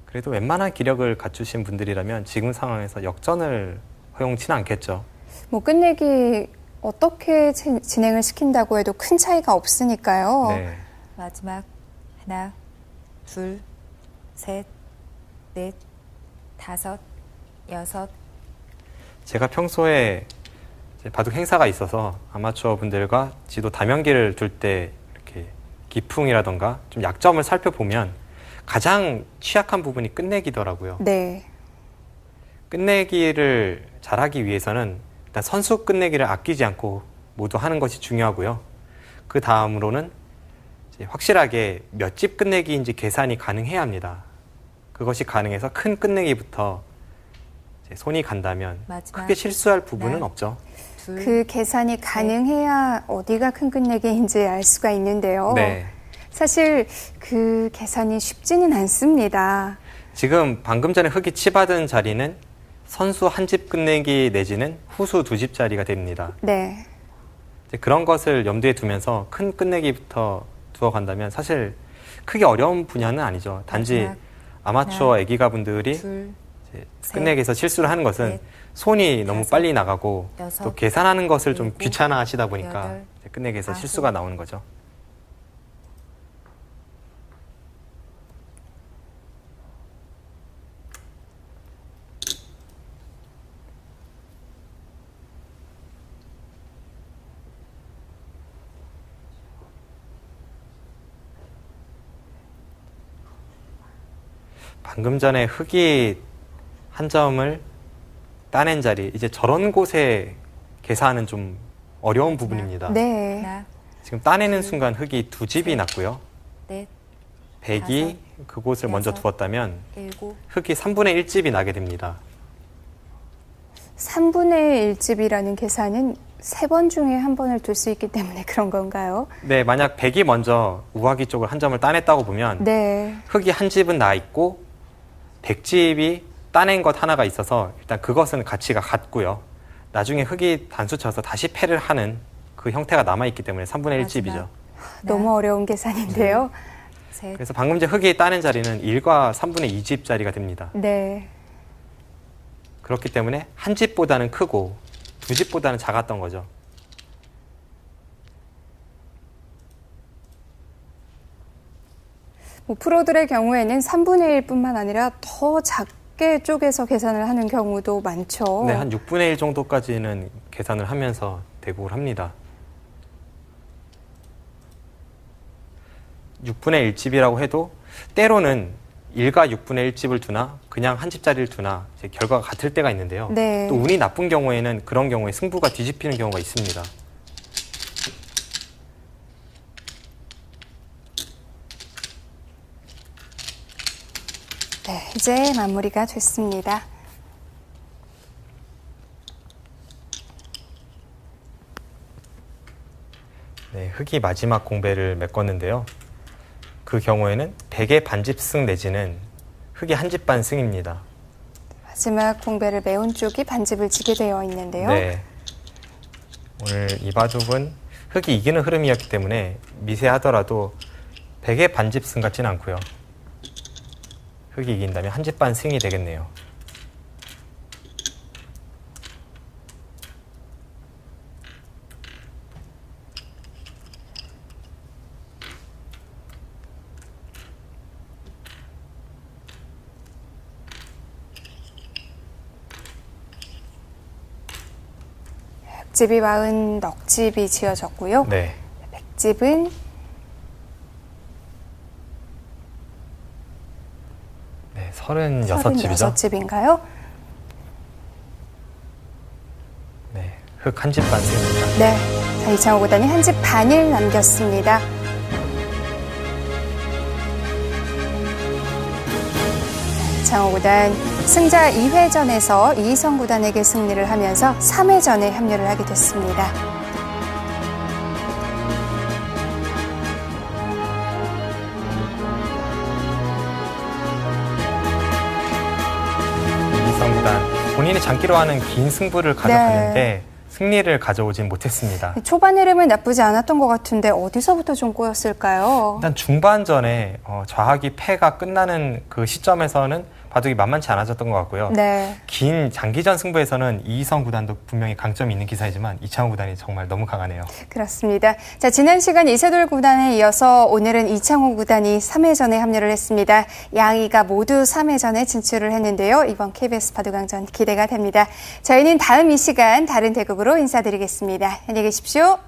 그래도 웬만한 기력을 갖추신 분들이라면 지금 상황에서 역전을 허용치는 않겠죠. 뭐 끝내기 어떻게 진행을 시킨다고 해도 큰 차이가 없으니까요. 네. 마지막 하나, 둘, 셋, 넷, 다섯, 여섯, 제가 평소에 이제 바둑 행사가 있어서 아마추어 분들과 지도 다면기를 둘 때 이렇게 기풍이라던가 좀 약점을 살펴보면 가장 취약한 부분이 끝내기더라고요. 네. 끝내기를 잘하기 위해서는 일단 선수 끝내기를 아끼지 않고 모두 하는 것이 중요하고요. 그 다음으로는 이제 확실하게 몇 집 끝내기인지 계산이 가능해야 합니다. 그것이 가능해서 큰 끝내기부터 이제 손이 간다면 마지막 크게 실수할 부분은 하나. 없죠. 둘, 그 계산이 가능해야 어디가 큰 끝내기인지 알 수가 있는데요. 네. 사실 그 계산이 쉽지는 않습니다. 지금 방금 전에 흙이 치받은 자리는 선수 한 집 끝내기 내지는 후수 두 집 자리가 됩니다. 네. 이제 그런 것을 염두에 두면서 큰 끝내기부터 두어 간다면 사실 크게 어려운 분야는 아니죠. 단지 마지막 아마추어 하나, 애기가 분들이 둘, 이제 셋, 끝내기에서 실수를 하는 것은 넷, 손이 너무 다섯, 빨리 나가고 여섯, 또 계산하는 것을 좀 일곱, 귀찮아 하시다 보니까 여덟, 이제 끝내기에서 아홉. 실수가 나오는 거죠. 방금 전에 흙이 한 점을 따낸 자리, 이제 저런 곳에 계산은 좀 어려운 부분입니다. 네. 하나, 지금 따내는 순간 흙이 두 집이 났고요. 넷, 백이 그곳을 먼저 여섯, 두었다면 일곱, 흙이 3분의 1집이 나게 됩니다. 3분의 1집이라는 계산은 3번 중에 한 번을 둘 수 있기 때문에 그런 건가요? 네, 만약 백이 먼저 우하기 쪽을 한 점을 따냈다고 보면 네. 흙이 한 집은 나 있고 백집이 따낸 것 하나가 있어서 일단 그것은 가치가 같고요. 나중에 흙이 단수 쳐서 다시 패를 하는 그 형태가 남아있기 때문에 3분의 1집이죠. 마지막. 너무 어려운 계산인데요. 셋, 그래서 방금 전에 흙이 따낸 자리는 1과 3분의 2집 자리가 됩니다. 네. 그렇기 때문에 한 집보다는 크고 두 집보다는 작았던 거죠. 뭐 프로들의 경우에는 3분의 1뿐만 아니라 더 작게 쪼개서 계산을 하는 경우도 많죠. 네, 한 6분의 1 정도까지는 계산을 하면서 대국을 합니다. 6분의 1집이라고 해도 때로는 1과 6분의 1집을 두나 그냥 한 집짜리를 두나 이제 결과가 같을 때가 있는데요. 네. 또 운이 나쁜 경우에는 그런 경우에 승부가 뒤집히는 경우가 있습니다. 네, 이제 마무리가 됐습니다. 네, 흙이 마지막 공배를 메꿨는데요. 그 경우에는 100의 반집승 내지는 흙이 한 집 반승입니다. 마지막 공배를 메운 쪽이 반집을 지게 되어 있는데요. 네. 오늘 이 바둑은 흑이 이기는 흐름이었기 때문에 미세하더라도 100의 반집승 같지는 않고요. 흑이 이긴다면 한 집 반 승이 되겠네요. 흑집이 40 넉집이 지어졌고요. 네. 백집은 네, 36집이죠. 36집인가요? 네, 흑 한 집 반 승입니다. 네. 자, 이창호 구단이 한 집 반을 남겼습니다. 이창호 구단 승자 2회전에서 이희성 구단에게 승리를 하면서 3회전에 합류를 하게 됐습니다. 이희성 구단 본인이 장기로 하는 긴 승부를 가져갔는데 승리를 가져오진 못했습니다. 초반 흐름은 나쁘지 않았던 것 같은데 어디서부터 좀 꼬였을까요? 일단 중반전에 좌학이 패가 끝나는 그 시점에서는 바둑이 만만치 않아졌던 것 같고요. 네. 긴 장기전 승부에서는 이희성 구단도 분명히 강점이 있는 기사이지만 이창호 구단이 정말 너무 강하네요. 그렇습니다. 자, 지난 시간 이세돌 구단에 이어서 오늘은 이창호 구단이 3회전에 합류를 했습니다. 양이가 모두 3회전에 진출을 했는데요. 이번 KBS 바둑왕전 기대가 됩니다. 저희는 다음 이 시간 다른 대국으로 인사드리겠습니다. 안녕히 계십시오.